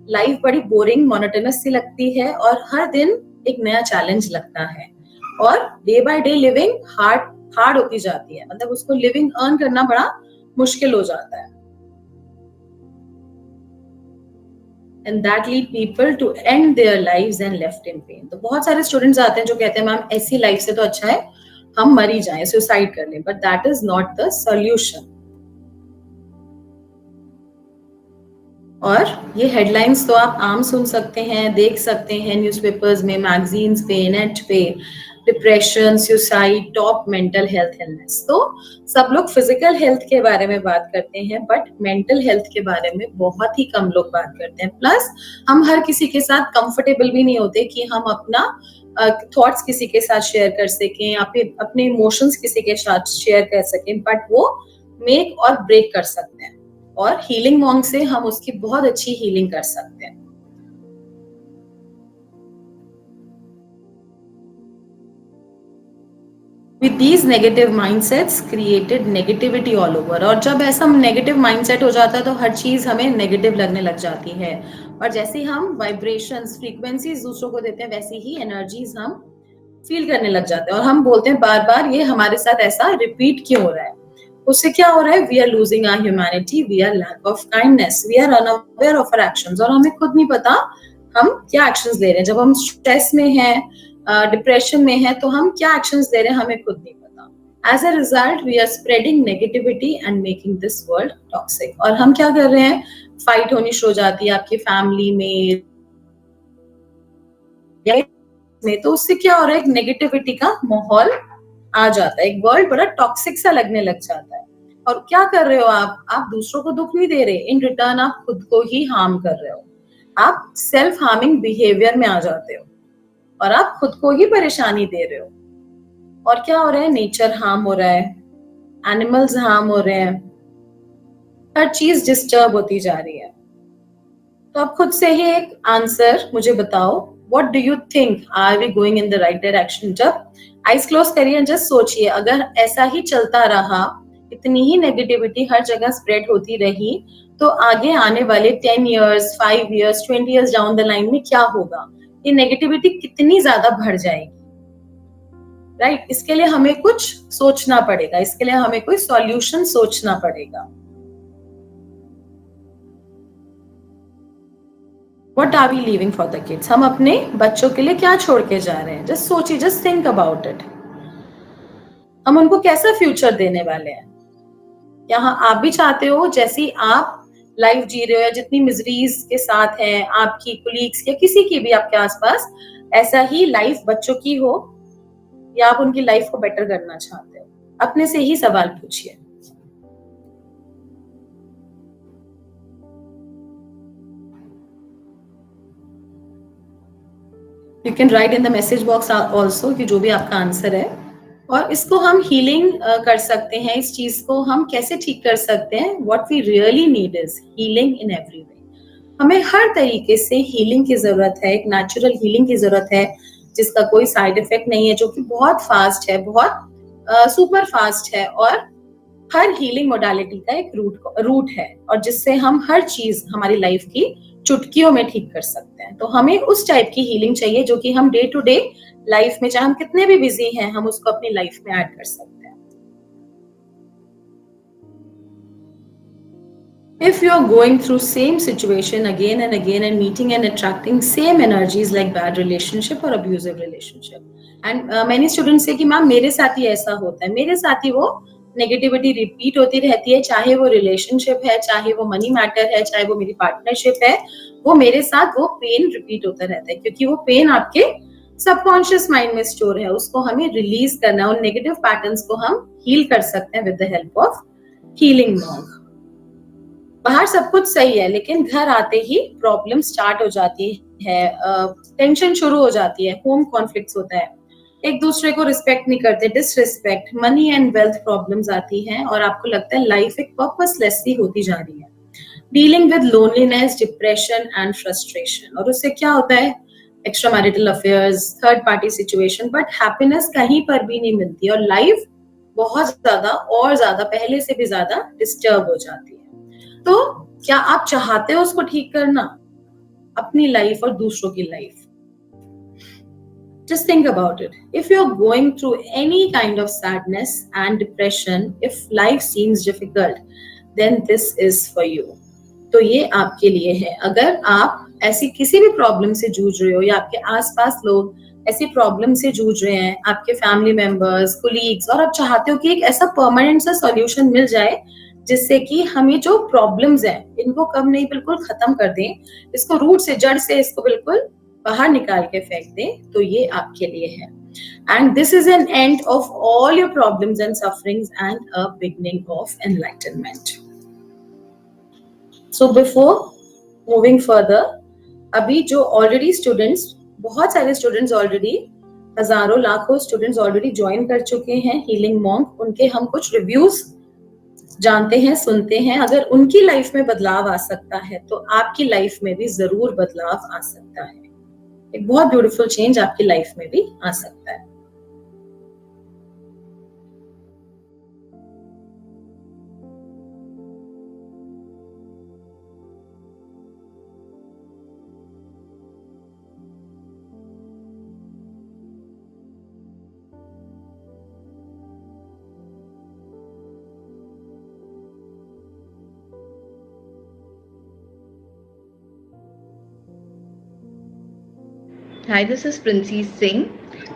Speaker 4: लाइफ बड़ी बोरिंग, मोनोटोनस सी लगती है और हर दिन एक नया चैलेंज लगता है और day by day living hard होती जाती है. मतलब उसको लिविंग अर्न करना बड़ा मुश्किल हो जाता है. And that lead people to end their lives and left in pain. तो बहुत सारे स्टूडेंट्स आते हैं जो कहते हैं मैम ऐसी लाइफ से तो अच्छा है हम मर ही जाएं, सुसाइड कर लें. But that is not the solution. और ये हेडलाइंस तो आप आम सुन सकते हैं, देख सकते हैं न्यूज़पेपर्स में, मैगजीन्स पे, नेट पे. Depression, suicide, top mental health illness. तो सब लोग फिजिकल हेल्थ के बारे में बात करते हैं बट मेंटल हेल्थ के बारे में बहुत ही कम लोग बात करते हैं. प्लस हम हर किसी के साथ कंफर्टेबल भी नहीं होते कि हम अपना थॉट्स किसी के साथ शेयर कर सकें, अपने इमोशंस किसी के साथ शेयर कर सकें. बट वो मेक और ब्रेक कर सकते हैं और हीलिंग मॉन्ग से हम उसकी बहुत अच्छी हीलिंग कर सकते हैं. With these negative mindsets created negativity all over. और जब ऐसा नेगेटिव माइंडसेट हो जाता है तो हर चीज हमें नेगेटिव लगने लग जाती है. और जैसे हम वाइब्रेशंस, फ्रीक्वेंसीज दूसरों को देते हैं वैसी ही एनर्जीज हम फील करने लग जाते हैं और हम बोलते हैं बार बार ये हमारे साथ ऐसा रिपीट क्यों हो रहा है. उससे क्या हो रहा है, we are losing our humanity, we are lack of kindness, we are unaware of our actions. और हमें खुद नहीं पता हम क्या एक्शंस ले रहे हैं. जब हम स्ट्रेस में हैं, डिप्रेशन में है, तो हम क्या एक्शंस ले रहे हैं हमें खुद नहीं पता. As a result we are spreading negativity and making this world toxic. और हम क्या कर रहे हैं, फाइट होनी शुरू हो जाती है आपकी फैमिली में. तो उससे क्या हो रहा है, एक नेगेटिविटी का माहौल आ जाता है, एक वर्ल्ड बड़ा टॉक्सिक सा लगने लग जाता है. और क्या कर रहे हो आप दूसरों को दुख नहीं दे रहे, इन रिटर्न आप खुद को ही हार्म कर रहे हो. आप सेल्फ हार्मिंग बिहेवियर में आ जाते हो और आप खुद को ही परेशानी दे रहे हो. और क्या हो रहा है, नेचर हार्म हो रहा है, एनिमल्स हार्म हो रहे हैं, हर चीज डिस्टर्ब होती जा रही है. तो आप खुद से ही एक आंसर मुझे बताओ, what do you think, are we going in the right direction. जब आइज क्लोज करिए, जस्ट सोचिए अगर ऐसा ही चलता रहा, इतनी ही नेगेटिविटी हर जगह स्प्रेड होती रही, तो आगे आने वाले 10 years, 5 years, 20 years down the line में क्या होगा, ये नेगेटिविटी कितनी ज्यादा बढ़ जाएगी. राइट इसके लिए हमें कुछ सोचना पड़ेगा, इसके लिए हमें कोई सॉल्यूशन सोचना पड़ेगा. What are we leaving for the kids? हम अपने बच्चों के लिए क्या छोड़ के जा रहे हैं? जस्ट सोचिए, जस्ट थिंक अबाउट इट. हम उनको कैसा फ्यूचर देने वाले हैं? यहाँ आप भी चाहते हो जैसी आप लाइफ जी रहे हो या जितनी मिजरीज के साथ है आपकी कोलीग्स या किसी की भी आपके आसपास, ऐसा ही लाइफ बच्चों की हो या आप उनकी लाइफ को बेटर करना चाहते हो? अपने से ही सवाल पूछिए. You can write in the message box also कि जो भी आपका आंसर है. और इसको हम हीलिंग कर सकते हैं, इस चीज को हम कैसे ठीक कर सकते हैं. What we really need is healing in every way. हमें हर तरीके से हीलिंग की जरूरत है, एक नेचुरल हीलिंग की जरूरत है जिसका कोई साइड इफेक्ट नहीं है, जो कि बहुत फास्ट है, बहुत सुपर फास्ट है, और हर हीलिंग मोडालिटी का एक रूट है, और जिससे हम हर चीज हमारी लाइफ की चुटकियों में ठीक कर सकते हैं। तो हमें उस टाइप की हीलिंग चाहिए जो कि हम डे टू डे लाइफ में, चाहे हम कितने भी बिजी हैं, हम उसको अपनी लाइफ में ऐड कर सकते हैं। If you're going through same situation again and again and meeting and attracting same energies like bad relationship or abusive relationship, and many students say कि मैम मेरे साथ ही ऐसा होता है, मेरे साथ ही वो नेगेटिविटी रिपीट होती रहती है, चाहे वो रिलेशनशिप है, चाहे वो मनी मैटर है, चाहे वो मेरी पार्टनरशिप है, वो मेरे साथ वो पेन रिपीट होता रहता है, क्योंकि वो पेन आपके सबकॉन्शियस माइंड में स्टोर है, उसको हमें रिलीज करना है। उन नेगेटिव पैटर्न्स को हम हील कर सकते हैं with the help of healing monk. बाहर सब कुछ सही है, लेकिन घर आते ही प्रॉब्लम स्टार्ट हो जाती है, टेंशन शुरू हो जाती है, होम कॉन्फ्लिक्ट्स होता है, एक दूसरे को रिस्पेक्ट नहीं करते, disrespect, money and wealth problems आती हैं, और आपको लगता है लाइफ एक पर्पसलेस सी होती जा रही है। Dealing with loneliness, depression and frustration, और उससे क्या होता है, extra marital affairs, third party situation, but happiness कहीं पर भी नहीं मिलती, और लाइफ बहुत ज्यादा और ज्यादा पहले से भी ज्यादा डिस्टर्ब हो जाती है। तो क्या आप चाहते हो उसको ठीक करना, अपनी लाइफ और दूसरों की life? Just think about it. If you're going through any kind of sadness and depression, if life seems difficult, then this is for you. तो ये आपके लिए है। अगर आप ऐसी किसी भी प्रॉब्लम से जूझ रहे हो, या आपके आसपास लोग ऐसी प्रॉब्लम से जूझ रहे हैं, आपके फैमिली मेंबर्स, कोलीग्स, और आप चाहते हो कि एक ऐसा परमानेंट सा सॉल्यूशन मिल जाए जिससे कि हम ये जो प्रॉब्लम्स हैं इनको कम नहीं बिल्कुल खत्म कर दें, इसको रूट से, जड़ से इसको बिल्कुल बाहर निकाल के फेंक दें, तो ये आपके लिए है। And this is an end of all your problems and sufferings and a beginning of enlightenment. So before moving further, अभी जो ऑलरेडी स्टूडेंट्स, बहुत सारे स्टूडेंट्स ऑलरेडी, हजारों लाखों स्टूडेंट्स ऑलरेडी ज्वाइन कर चुके हैं हीलिंग मॉन्क, उनके हम कुछ रिव्यूज जानते हैं, सुनते हैं। अगर उनकी लाइफ में बदलाव आ सकता है तो आपकी लाइफ में भी जरूर बदलाव आ सकता है, एक बहुत ब्यूटीफुल चेंज आपकी लाइफ में भी आ सकता है।
Speaker 5: Hi, this is Princey Singh,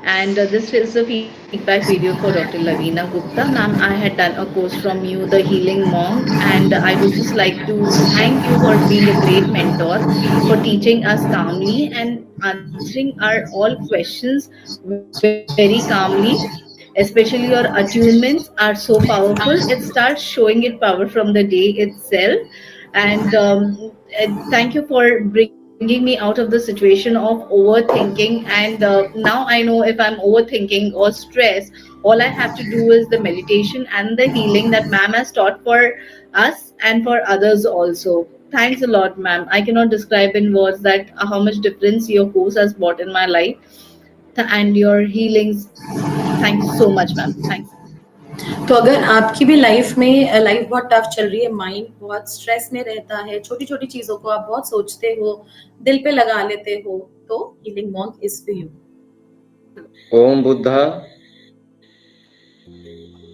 Speaker 5: and this is a feedback video for Dr. Lavina Gupta. Ma'am, I had done a course from you, The Healing Monk, and I would just like to thank you for being a great mentor, for teaching us calmly and answering our all questions very calmly. Especially your attunements are so powerful. It starts showing its power from the day itself. And thank you for bringing me out of the situation of overthinking. And now I know if I'm overthinking or stressed, all I have to do is the meditation and the healing that ma'am has taught for us and for others also. Thanks a lot, ma'am. I cannot describe in words that how much difference your course has brought in my life and your healings. Thanks so much, ma'am. Thanks.
Speaker 4: तो अगर आपकी भी लाइफ में लाइफ बहुत टफ चल रही है, माइंड बहुत स्ट्रेस में रहता है, छोटी छोटी चीजों को आप बहुत सोचते हो, दिल पे लगा लेते हो, तो healing monk is for you.
Speaker 6: Om Buddha.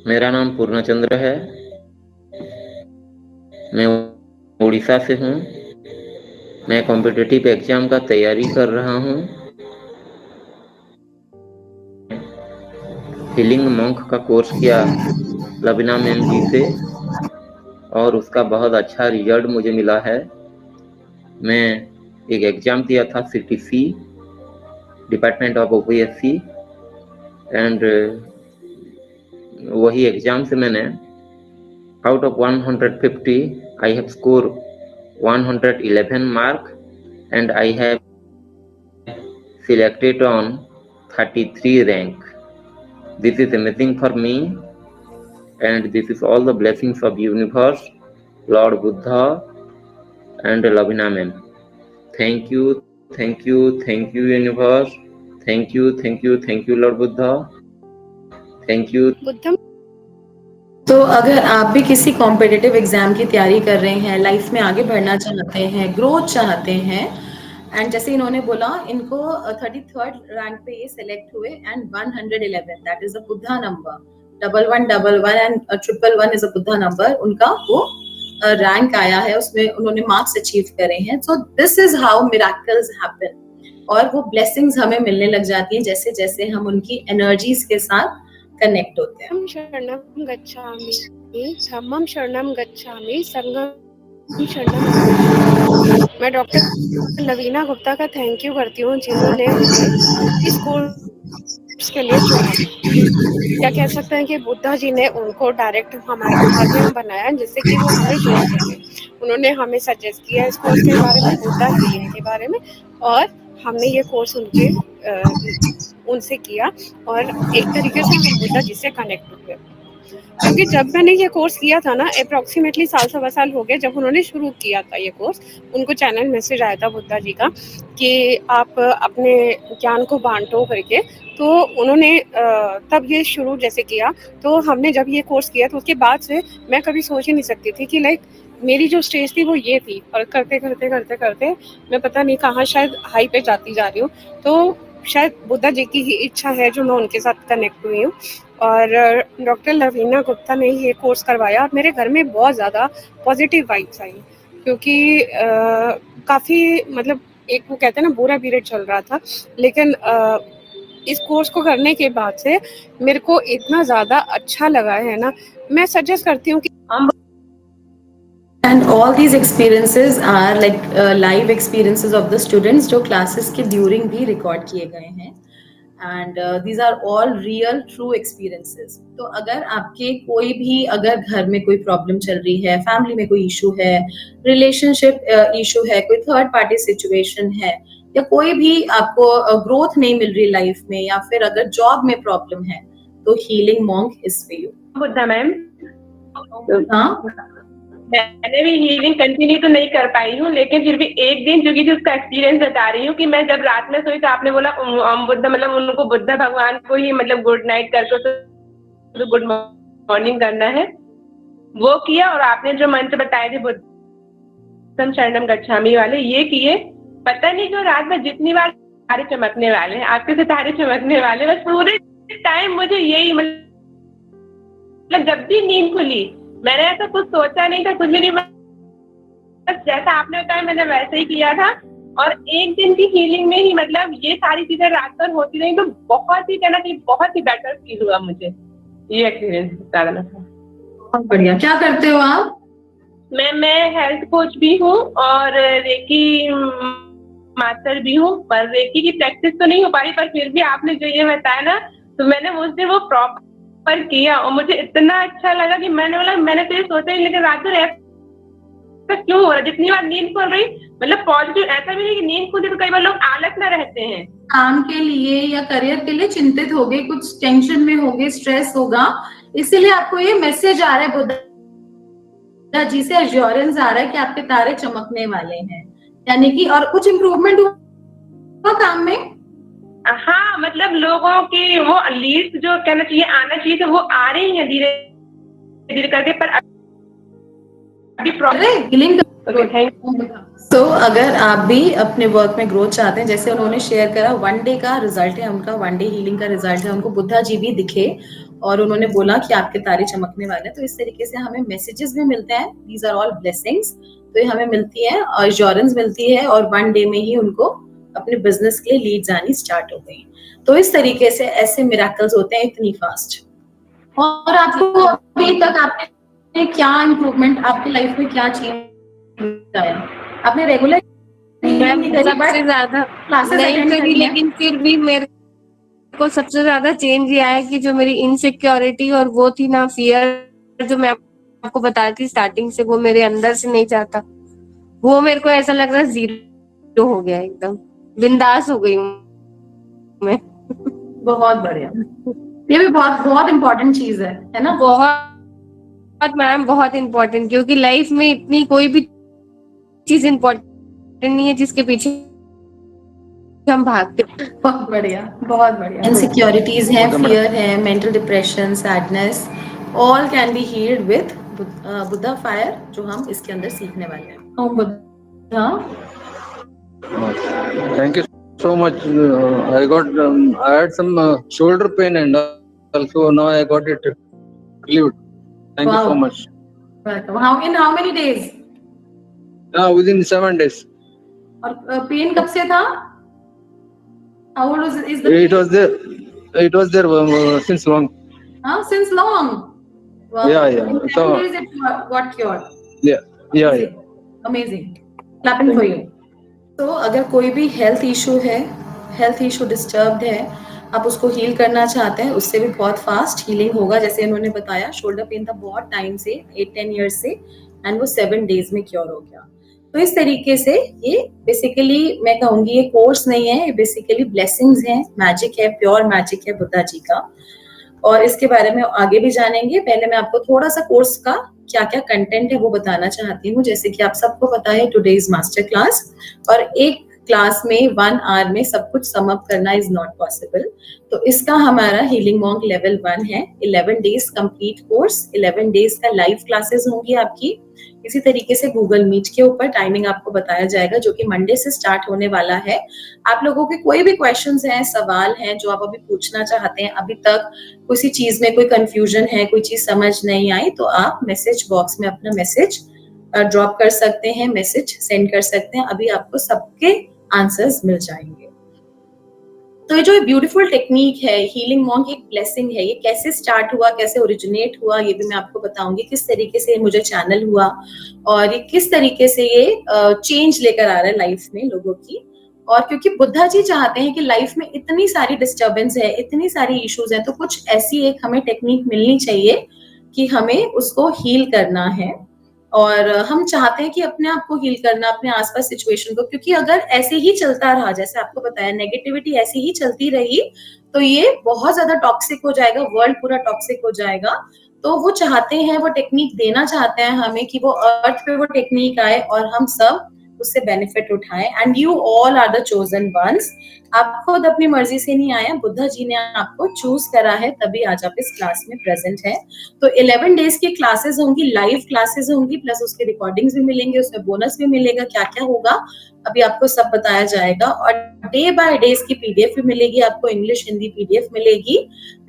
Speaker 6: मेरा नाम पूर्णचंद्र है, मैं उड़ीसा से हूँ। मैं कॉम्पिटिटिव एग्जाम का तैयारी कर रहा हूँ। हीलिंग मॉन्क का कोर्स किया लवीना मैम जी से, और उसका बहुत अच्छा रिजल्ट मुझे मिला है। मैं एक एग्जाम दिया था CTC, department of OPSC, and वही एग्जाम से मैंने out of 150 I have score 111 mark, and I have selected on 33 rank. This is amazing for me, and this is all the blessings of universe, Lord Buddha and Lavina ma'am. Thank you, thank you, thank you, universe. Thank you, thank you, thank you, Lord Buddha. Thank you.
Speaker 3: बुद्धम
Speaker 4: तो अगर आप भी किसी कॉम्पिटिटिव एग्जाम की तैयारी कर रहे हैं, लाइफ में आगे बढ़ना चाहते हैं, ग्रोथ चाहते हैं, एंड जैसे इन्होंने बोला इनको 33rd रैंक पे ये सिलेक्ट हुए and 111 that is a Buddha number, 1111 and 111 is a Buddha number, उनका वो रैंक आया है, उसमें उन्होंने मार्क्स अचीव करे हैं. So this is how miracles happen, और वो ब्लेसिंग्स हमें मिलने लग जाती हैं जैसे जैसे हम उनकी एनर्जीज के साथ कनेक्ट होते हैं.
Speaker 3: हम शरणम गच्छामि, धम्मम शरणम गच्छामि, संघम शरणम गच्छामि. मैं डॉक्टर लवीना गुप्ता का थैंक यू करती हूँ जिन्होंने हमें इस कोर्स के लिए चुना. क्या कह सकते हैं कि बुद्धा जी ने उनको डायरेक्ट हमारे माध्यम बनाया जिससे कि वो हमें जोड़ सके. उन्होंने हमें सजेस्ट किया इस कोर्स के बारे में, बुद्धा हीलिंग के बारे में, और हमने ये कोर्स उनसे किया और एक तरीके से हम बुद्धा जी से कनेक्ट हुए. क्योंकि जब मैंने ये कोर्स किया था ना, अप्रोक्सीमेटली साल सवा साल हो गए जब उन्होंने शुरू किया था ये कोर्स, उनको चैनल मैसेज आया था बुद्धा जी का कि आप अपने ज्ञान को बांटो करके. तो उन्होंने तब ये शुरू जैसे किया. तो हमने जब ये कोर्स किया तो उसके बाद से मैं कभी सोच ही नहीं सकती थी कि लाइक मेरी जो स्टेज थी वो ये थी, और करते करते करते करते मैं पता नहीं कहाँ शायद हाई पे जाती जा रही हूँ. तो शायद बुद्धा जी की ही इच्छा है जो मैं उनके साथ कनेक्ट हुई हूँ. और डॉक्टर लवीना गुप्ता ने ये कोर्स करवाया और मेरे घर में बहुत ज़्यादा पॉजिटिव वाइब्स आई, क्योंकि काफ़ी मतलब एक वो कहते हैं ना बुरा पीरियड चल रहा था, लेकिन इस कोर्स को करने के बाद से मेरे को इतना ज़्यादा अच्छा लगा है ना. मैं सजेस्ट करती हूँ कि
Speaker 4: And all these experiences are like live experiences of the students जो classes के during भी record किए गए हैं. And these are all real true experiences. तो अगर आपके कोई भी अगर घर में कोई प्रॉब्लम चल रही है, फैमिली में कोई इशू है, रिलेशनशिप इशू है, कोई थर्ड पार्टी सिचुएशन है, या कोई भी आपको ग्रोथ नहीं मिल रही लाइफ में, या फिर अगर जॉब में प्रॉब्लम है, तो healing monk is for you.
Speaker 7: Buddha ma'am,
Speaker 4: हाँ,
Speaker 7: मैंने भी हीलिंग कंटिन्यू तो नहीं कर पाई हूँ, लेकिन फिर भी एक दिन जो कि उसका एक्सपीरियंस बता रही हूँ कि मैं जब रात में सोई तो आपने बोला बुद्धा मतलब उनको बुद्धा भगवान को ही मतलब गुड नाइट करके तो गुड मॉर्निंग करना है, वो किया. और आपने जो मंत्र बताए थे बुद्धम शरणम गच्छामि वाले, ये किए. पता नहीं क्यों रात में जितनी बार तारे चमकने वाले हैं, आपके सितारे चमकने वाले, बस पूरे टाइम मुझे यही मतलब जब भी नींद खुली मैंने ऐसा कुछ सोचा नहीं था, कुछ भी नहीं, बस जैसा आपने बताया मैंने वैसे ही किया था. और एक दिन की हीलिंग में ही मतलब ये सारी चीजें रात भर होती रही, तो बहुत ही कहना चाहिए बहुत ही बेटर फील हुआ मुझे. ये एक्सपीरियंस बता देना था.
Speaker 4: बहुत बढ़िया. क्या करते हो आप?
Speaker 7: मैं हेल्थ कोच भी हूँ और रेकी मास्टर भी हूँ, पर रेकी की प्रैक्टिस तो नहीं हो पा रही, पर फिर भी आपने जो ये बताया ना, तो मैंने उस दिन वो प्रॉपर किया और मुझे इतना अच्छा लगा कि मैंने बोला मैंने तो ये सोचा ही, लेकिन रात में ऐसा क्यों हो रहा है. जितनी बार नींद खुल रही मतलब पॉजिटिव, ऐसा भी नहीं कि नींद खुलती तो कई बार लोग आलस में रहते हैं,
Speaker 4: काम के लिए या करियर के लिए चिंतित हो गए, कुछ टेंशन में हो गए, स्ट्रेस होगा, इसीलिए आपको ये मैसेज आ रहा है बुद्धा जी से, एश्योरेंस आ रहा है कि आपके तारे चमकने वाले हैं, यानी कि और कुछ इम्प्रूवमेंट हुआ काम में.
Speaker 7: हाँ मतलब लोगों की वो लीड्स जो कहना चाहिए आना चाहिए तो वो आ रही है धीरे धीरे करके, पर अभी
Speaker 4: हीलिंग. तो अगर आप भी अपने वर्क में ग्रोथ चाहते हैं, जैसे उन्होंने शेयर करा 1 डे का रिजल्ट है उनका, 1 डे हीलिंग का रिजल्ट है, उनको बुद्धा जी भी दिखे और उन्होंने बोला कि आपके तारे चमकने वाले हैं. तो इस तरीके से हमें मैसेजेस भी मिलते हैं, दीज आर ऑल ब्लेसिंग्स. तो ये हमें मिलती है और एश्योरेंस मिलती है, और 1 डे में ही उनको अपने बिजनेस के लिए लीड्स आनी स्टार्ट हो गई. तो इस तरीके से ऐसे मिरेकल्स होते हैं इतनी फास्ट. और आपको अभी तक आपने क्या इम्प्रूवमेंट आपकी लाइफ में क्या चेंज आया? आपने रेगुलर
Speaker 8: सबसे ज्यादा नहीं करी, लेकिन फिर भी मेरे को सबसे ज्यादा चेंज ये आया कि जो मेरी इनसिक्योरिटी और वो थी ना फियर, जो मैं आपको बताई थी स्टार्टिंग से, वो मेरे अंदर से नहीं जाता, वो मेरे को ऐसा लग रहा जीरो हो गया, एकदम बिंदास हो गई हूँ मैं.
Speaker 4: बहुत बढ़िया. ये भी बहुत बहुत इम्पोर्टेंट चीज है ना?
Speaker 8: बहुत मैम, बहुत इम्पोर्टेंट, क्योंकि लाइफ में इतनी कोई भी चीज इम्पोर्टेंट नहीं है जिसके पीछे हम भागते।
Speaker 3: बहुत बढ़िया, बहुत बढ़िया।
Speaker 4: इनसिक्योरिटीज हैं, फियर है, mental depression, sadness, all can be healed with Buddha fire, जो हम इसके अंदर सीखने वाले हैं। ओम Buddha.
Speaker 9: Thank you so much. I had some shoulder pain and also now I got it relieved. Thank you so much.
Speaker 3: Welcome. In how many days?
Speaker 9: Within 7 days.
Speaker 3: और पेन कब से था? How old is the?
Speaker 9: It was there. It was there since long.
Speaker 3: Since long. Wow.
Speaker 9: Yeah.
Speaker 3: In 7 days it got cured.
Speaker 9: Yeah.
Speaker 3: Amazing. Clapping for you.
Speaker 4: तो अगर कोई भी हेल्थ इशू है, हेल्थ इशू डिस्टर्ब्ड है, आप उसको हील करना चाहते हैं, उससे भी बहुत फास्ट हीलिंग होगा। जैसे इन्होंने बताया, शोल्डर पेन था बहुत टाइम से, 8-10 ईयर्स से, एंड वो 7 डेज में क्योर हो गया। तो इस तरीके से ये बेसिकली मैं कहूंगी ये कोर्स नहीं है, ये बेसिकली ब्लेसिंग्स हैं, मैजिक है, प्योर मैजिक है बुद्धा जी का। और इसके बारे में आगे भी जानेंगे। पहले मैं आपको थोड़ा सा कोर्स का क्या क्या कंटेंट है वो बताना चाहती हूँ। जैसे कि आप सबको पता है टुडे इज मास्टर क्लास, और एक क्लास में 1 आवर में सब कुछ सम अप करना इज नॉट पॉसिबल। तो इसका हमारा हीलिंग मॉन्क लेवल 1 है, 11 डेज कंप्लीट कोर्स, 11 डेज का लाइव क्लासेस होंगी आपकी। इसी तरीके से गूगल मीट के ऊपर टाइमिंग आपको बताया जाएगा, जो कि मंडे से स्टार्ट होने वाला है। आप लोगों के कोई भी क्वेश्चंस हैं, सवाल हैं जो आप अभी पूछना चाहते हैं, अभी तक किसी चीज में कोई कंफ्यूजन है, कोई चीज समझ नहीं आई, तो आप मैसेज बॉक्स में अपना मैसेज ड्रॉप कर सकते हैं, मैसेज सेंड कर सकते हैं। अभी आपको सबके आंसर्स मिल जाएंगे। तो ये जो ब्यूटीफुल टेक्निक है हीलिंग मॉन्क, एक ब्लेसिंग है। ये कैसे स्टार्ट हुआ, कैसे ओरिजिनेट हुआ, ये भी मैं आपको बताऊंगी। किस तरीके से मुझे चैनल हुआ और ये किस तरीके से ये चेंज लेकर आ रहा है लाइफ में लोगों की। और क्योंकि बुद्धा जी चाहते हैं कि लाइफ में इतनी सारी डिस्टर्बेंस है, इतनी सारी इश्यूज हैं, तो कुछ ऐसी एक हमें टेक्निक मिलनी चाहिए कि हमें उसको हील करना है। और हम चाहते हैं कि अपने आप को हील करना, अपने आसपास सिचुएशन को, क्योंकि अगर ऐसे ही चलता रहा, जैसे आपको बताया नेगेटिविटी ऐसे ही चलती रही, तो ये बहुत ज्यादा टॉक्सिक हो जाएगा, वर्ल्ड पूरा टॉक्सिक हो जाएगा। तो वो चाहते हैं, वो टेक्निक देना चाहते हैं हमें कि वो अर्थ पे वो टेक्निक आए और हम सब उससे बेनिफिट उठाएं। And you all are the chosen ones. आप खुद अपनी मर्जी से नहीं आए, बुद्धा जी ने आपको चूज करा है, तभी आज आप इस क्लास में प्रेजेंट है। तो 11 डेज की क्लासेस होंगी, लाइव क्लासेस होंगी, प्लस उसके रिकॉर्डिंग्स भी मिलेंगे, उसमें बोनस भी मिलेगा। क्या क्या होगा अभी आपको सब बताया जाएगा। और डे बाय डेज की पीडीएफ भी मिलेगी आपको, इंग्लिश हिंदी पीडीएफ मिलेगी।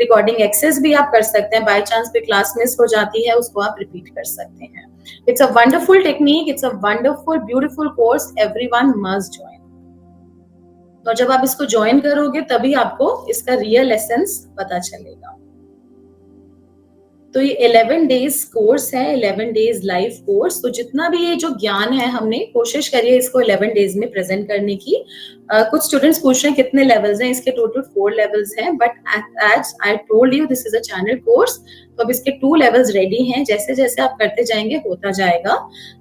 Speaker 4: रिकॉर्डिंग एक्सेस भी आप कर सकते हैं, बाय चांस पे क्लास मिस हो जाती है उसको आप रिपीट कर सकते हैं। It's a wonderful technique, it's a wonderful beautiful course, everyone must join. तो जब आप इसको ज्वाइन करोगे तभी आपको इसका रियल एसेंस पता चलेगा। तो ये 11 डेज कोर्स है, 11 डेज लाइव कोर्स। तो जितना भी ये जो ज्ञान है, हमने कोशिश करी है इसको 11 डेज में प्रेजेंट करने की। कुछ स्टूडेंट्स पूछ रहे हैं कितने लेवल्स हैं, इसके टोटल 4 लेवल्स हैं, but as I told you this is a channel course. तो अब इसके 2 लेवल्स रेडी हैं, जैसे जैसे आप करते जाएंगे होता जाएगा।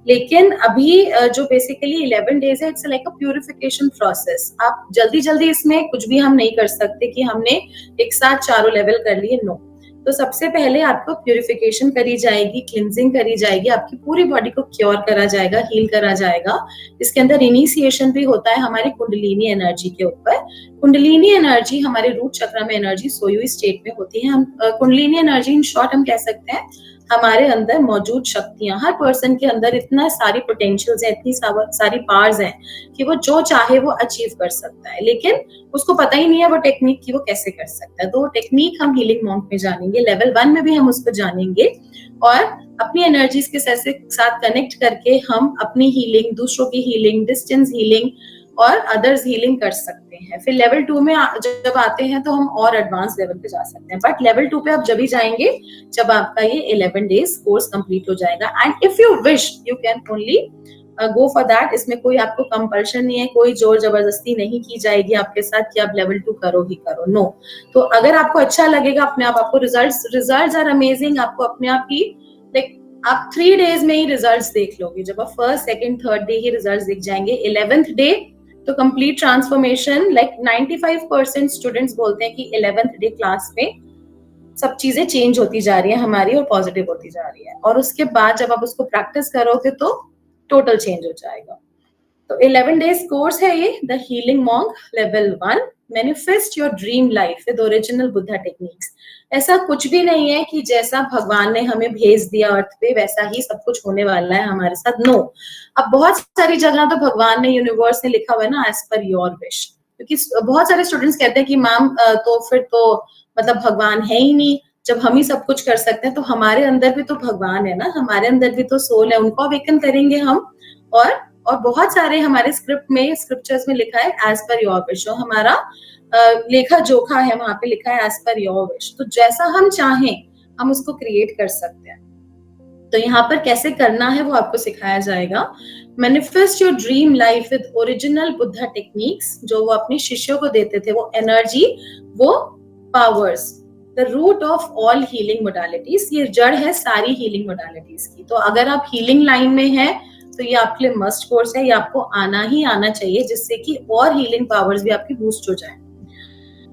Speaker 4: लेकिन अभी जो बेसिकली 11 डेज है, it's like a purification process. आप जल्दी जल्दी इसमें कुछ भी हम नहीं कर सकते कि हमने एक साथ चारों लेवल कर लिए, नो। तो सबसे पहले आपको प्यूरिफिकेशन करी जाएगी, क्लिनजिंग करी जाएगी, आपकी पूरी बॉडी को क्योर करा जाएगा, हील करा जाएगा। इसके अंदर इनिशिएशन भी होता है हमारी कुंडलिनी एनर्जी के ऊपर। कुंडलिनी एनर्जी हमारे रूट चक्र में एनर्जी सोई हुई स्टेट में होती है। हम कुंडलिनी एनर्जी इन शॉर्ट हम कह सकते हैं हमारे अंदर मौजूद शक्तियां। हर पर्सन के अंदर इतना सारी पोटेंशियल्स है, इतनी सारी पावर्स हैं कि वो जो चाहे वो अचीव कर सकता है, लेकिन उसको पता ही नहीं है वो टेक्निक की वो कैसे कर सकता है। तो टेक्निक हम हीलिंग मॉन्क में जानेंगे, लेवल 1 में भी हम उसको जानेंगे, और अपनी एनर्जीज के साथ कनेक्ट करके हम अपनी हीलिंग, दूसरों की हीलिंग, डिस्टेंस हीलिंग और अदर्स हीलिंग कर सकते हैं। फिर लेवल 2 में जब आते हैं तो हम और एडवांस लेवल पे जा सकते हैं, बट लेवल 2 पे आप जब भी जाएंगे जब आपका ये 11 डेज कोर्स कंप्लीट हो जाएगा। And if you wish you can only go for that. इसमें कोई आपको कंपल्शन नहीं है, कोई जोर जबरदस्ती नहीं की जाएगी आपके साथ कि आप लेवल 2 करो ही करो, नो। तो अगर आपको अच्छा लगेगा अपने आप, आपको रिजल्ट्स आर अमेजिंग, आपको अपने आप ही लाइक आप 3 डेज में ही रिजल्ट्स देख लोगे। जब आप फर्स्ट, सेकंड, थर्ड डे ही रिजल्ट्स दिख जाएंगे। 11th डे तो कंप्लीट ट्रांसफॉर्मेशन, लाइक 95% स्टूडेंट्स बोलते हैं कि 11th डे क्लास में सब चीजें चेंज होती जा रही है हमारी और पॉजिटिव होती जा रही है। और उसके बाद जब आप उसको प्रैक्टिस करोगे तो टोटल चेंज हो जाएगा। तो 11 डेज कोर्स है ये, the healing monk level 1, manifest your dream life with original Buddha techniques. ऐसा कुछ भी नहीं है कि जैसा भगवान ने हमें भेज दिया अर्थ पे वैसा ही सब कुछ होने वाला है हमारे साथ, नो। अब बहुत सारी जगह तो भगवान ने, यूनिवर्स ने लिखा हुआ है ना, एज पर योर विश, क्योंकि बहुत सारे स्टूडेंट्स कहते हैं कि मैम तो फिर तो मतलब भगवान है ही नहीं, जब हम ही सब कुछ कर सकते हैं। तो हमारे अंदर भी तो भगवान है ना, हमारे अंदर भी तो सोल है, उनको अवेकन करेंगे हम। और बहुत सारे हमारे स्क्रिप्चर्स में लिखा है एज पर योर विश, जो हमारा लेखा जोखा है वहां पे लिखा है एज पर योर विश। तो जैसा हम चाहें हम उसको क्रिएट कर सकते हैं। तो यहाँ पर कैसे करना है वो आपको सिखाया जाएगा। Manifest your dream life with original Buddha techniques, जो वो अपने शिष्यों को देते थे, वो एनर्जी, वो powers, the root of all healing modalities, ये जड़ है सारी हीलिंग मोडालिटीज की। तो अगर आप हीलिंग लाइन में है तो ये आपके लिए मस्ट कोर्स है, ये आपको आना ही आना चाहिए, जिससे कि और हीलिंग पावर्स भी आपकी बूस्ट हो जाए।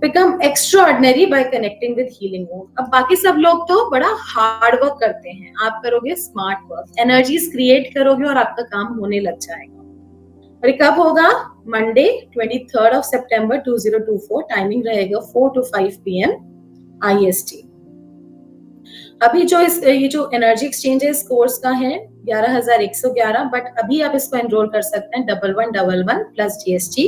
Speaker 4: Become extraordinary bye connecting with healing mode. अब बाकी सब लोग तो बड़ा हार्ड वर्क करते हैं, आप करोगे स्मार्ट वर्क, एनर्जीज क्रिएट करोगे और आपका काम होने लग जाएगा। और कब होगा? मंडे 23 ऑफ सितंबर 2024, टाइमिंग रहेगा 4 to 5 PM IST। अभी जो ये जो एनर्जी एक्सचेंज है इस कोर्स का है 11,111, बट अभी आप इसको एनरोल कर सकते हैं 1111 प्लस GST।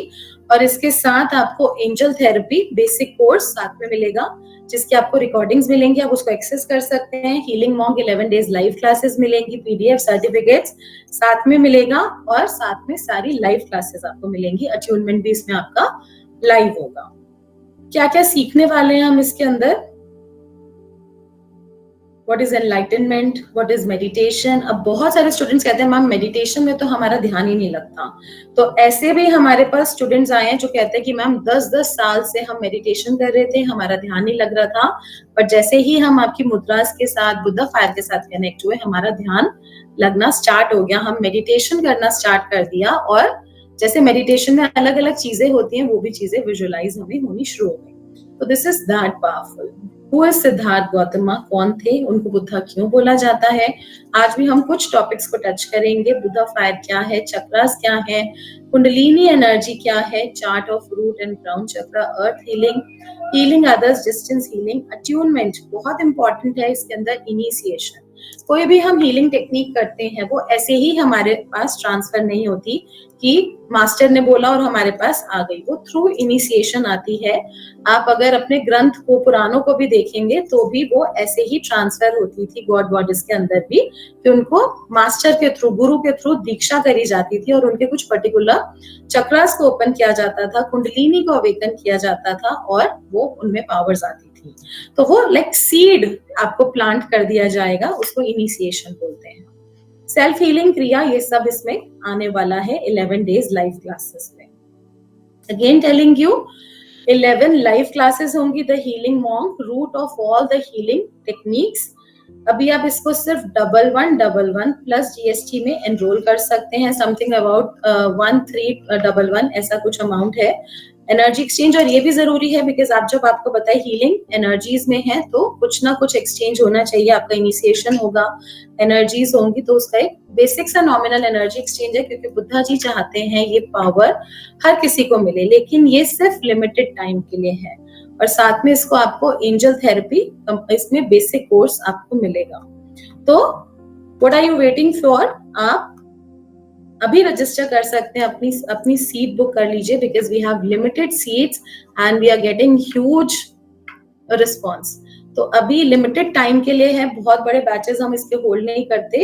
Speaker 4: और इसके साथ आपको एंजल थेरेपी बेसिक कोर्स साथ में मिलेगा, जिसकी आपको रिकॉर्डिंग्स मिलेंगी, आप उसको एक्सेस कर सकते हैं। Healing monk 11 days live classes मिलेंगी, PDF सर्टिफिकेट्स साथ में मिलेगा, और साथ में सारी लाइव क्लासेस आपको मिलेंगी। अट्यूनमेंट भी इसमें आपका लाइव होगा। क्या क्या सीखने वाले हैं हम इसके अंदर? What is enlightenment? What is meditation? अब बहुत सारे स्टूडेंट्स कहते हैं मैम मेडिटेशन में तो हमारा ध्यान ही नहीं लगता। तो ऐसे भी हमारे पास स्टूडेंट्स आए हैं जो कहते हैं कि मैम 10-10 साल से हम मेडिटेशन कर रहे थे, हमारा ध्यान नहीं लग रहा था, पर जैसे ही हम आपकी मुद्रास के साथ, बुद्धा फायर के साथ कनेक्ट हुए, हमारा ध्यान लगना स्टार्ट हो गया, हम मेडिटेशन करना स्टार्ट कर दिया, और जैसे मेडिटेशन में अलग अलग चीजें होती हैं, वो भी चीजें विजुअलाइज हमें होनी शुरू हो गई। तो this is that powerful. Who is Siddharth Gautam? कौन थे? उनको बुद्धा क्यों बोला जाता है? आज भी हम कुछ टॉपिक्स को टच करेंगे। बुद्धा फायर क्या है, चक्रास क्या है, कुंडलिनी एनर्जी क्या है, chart of root and crown chakra, earth healing, healing others, distance healing, attunement बहुत इंपॉर्टेंट है इसके अंदर, इनिशिएशन। कोई भी हम हीलिंग टेक्निक करते हैं वो ऐसे ही हमारे पास ट्रांसफर नहीं होती कि मास्टर ने बोला और हमारे पास आ गई, वो थ्रू इनिशिएशन आती है। आप अगर अपने ग्रंथ को, पुराणों को भी देखेंगे तो भी वो ऐसे ही ट्रांसफर होती थी गॉड गॉडेस के अंदर भी, कि उनको मास्टर के थ्रू, गुरु के थ्रू दीक्षा करी जाती थी, और उनके कुछ पर्टिकुलर चक्रास को ओपन किया जाता था, कुंडलिनी को अवेकन किया जाता था, और वो उनमें पावर्स आती थी। तो वो लाइक सीड आपको प्लांट कर दिया जाएगा, उसको इनिशिएशन बोलते हैं। सेल्फ हीलिंग क्रिया, ये सब इसमें आने वाला है 11 डेज लाइव क्लासेस में। Again telling you, 11 live classes होंगी, the healing monk, root of all the healing techniques. अभी आप इसको सिर्फ 1111 प्लस GST में एनरोल कर सकते हैं, समथिंग अबाउट 1311 ऐसा कुछ अमाउंट है। एनर्जी एक्सचेंज, और ये भी जरूरी है बिकॉज आप जब आपको बताए हीलिंग एनर्जीज में है तो कुछ ना कुछ एक्सचेंज होना चाहिए। आपका इनिशिएशन होगा, एनर्जीज होंगी, तो उसका एक बेसिक सा नॉमिनल एनर्जी एक्सचेंज है, क्योंकि बुद्धा जी चाहते हैं ये पावर हर किसी को मिले, लेकिन ये सिर्फ लिमिटेड टाइम के लिए है। और साथ में इसको आपको एंजल थेरेपी, इसमें बेसिक कोर्स आपको मिलेगा। तो what are you waiting for? आप अभी रजिस्टर कर सकते हैं, अपनी सीट बुक कर लीजिए, because we have limited seats and we are getting huge response. तो अभी लिमिटेड टाइम के लिए है, बहुत बड़े बैचेस हम इसके होल्ड नहीं करते,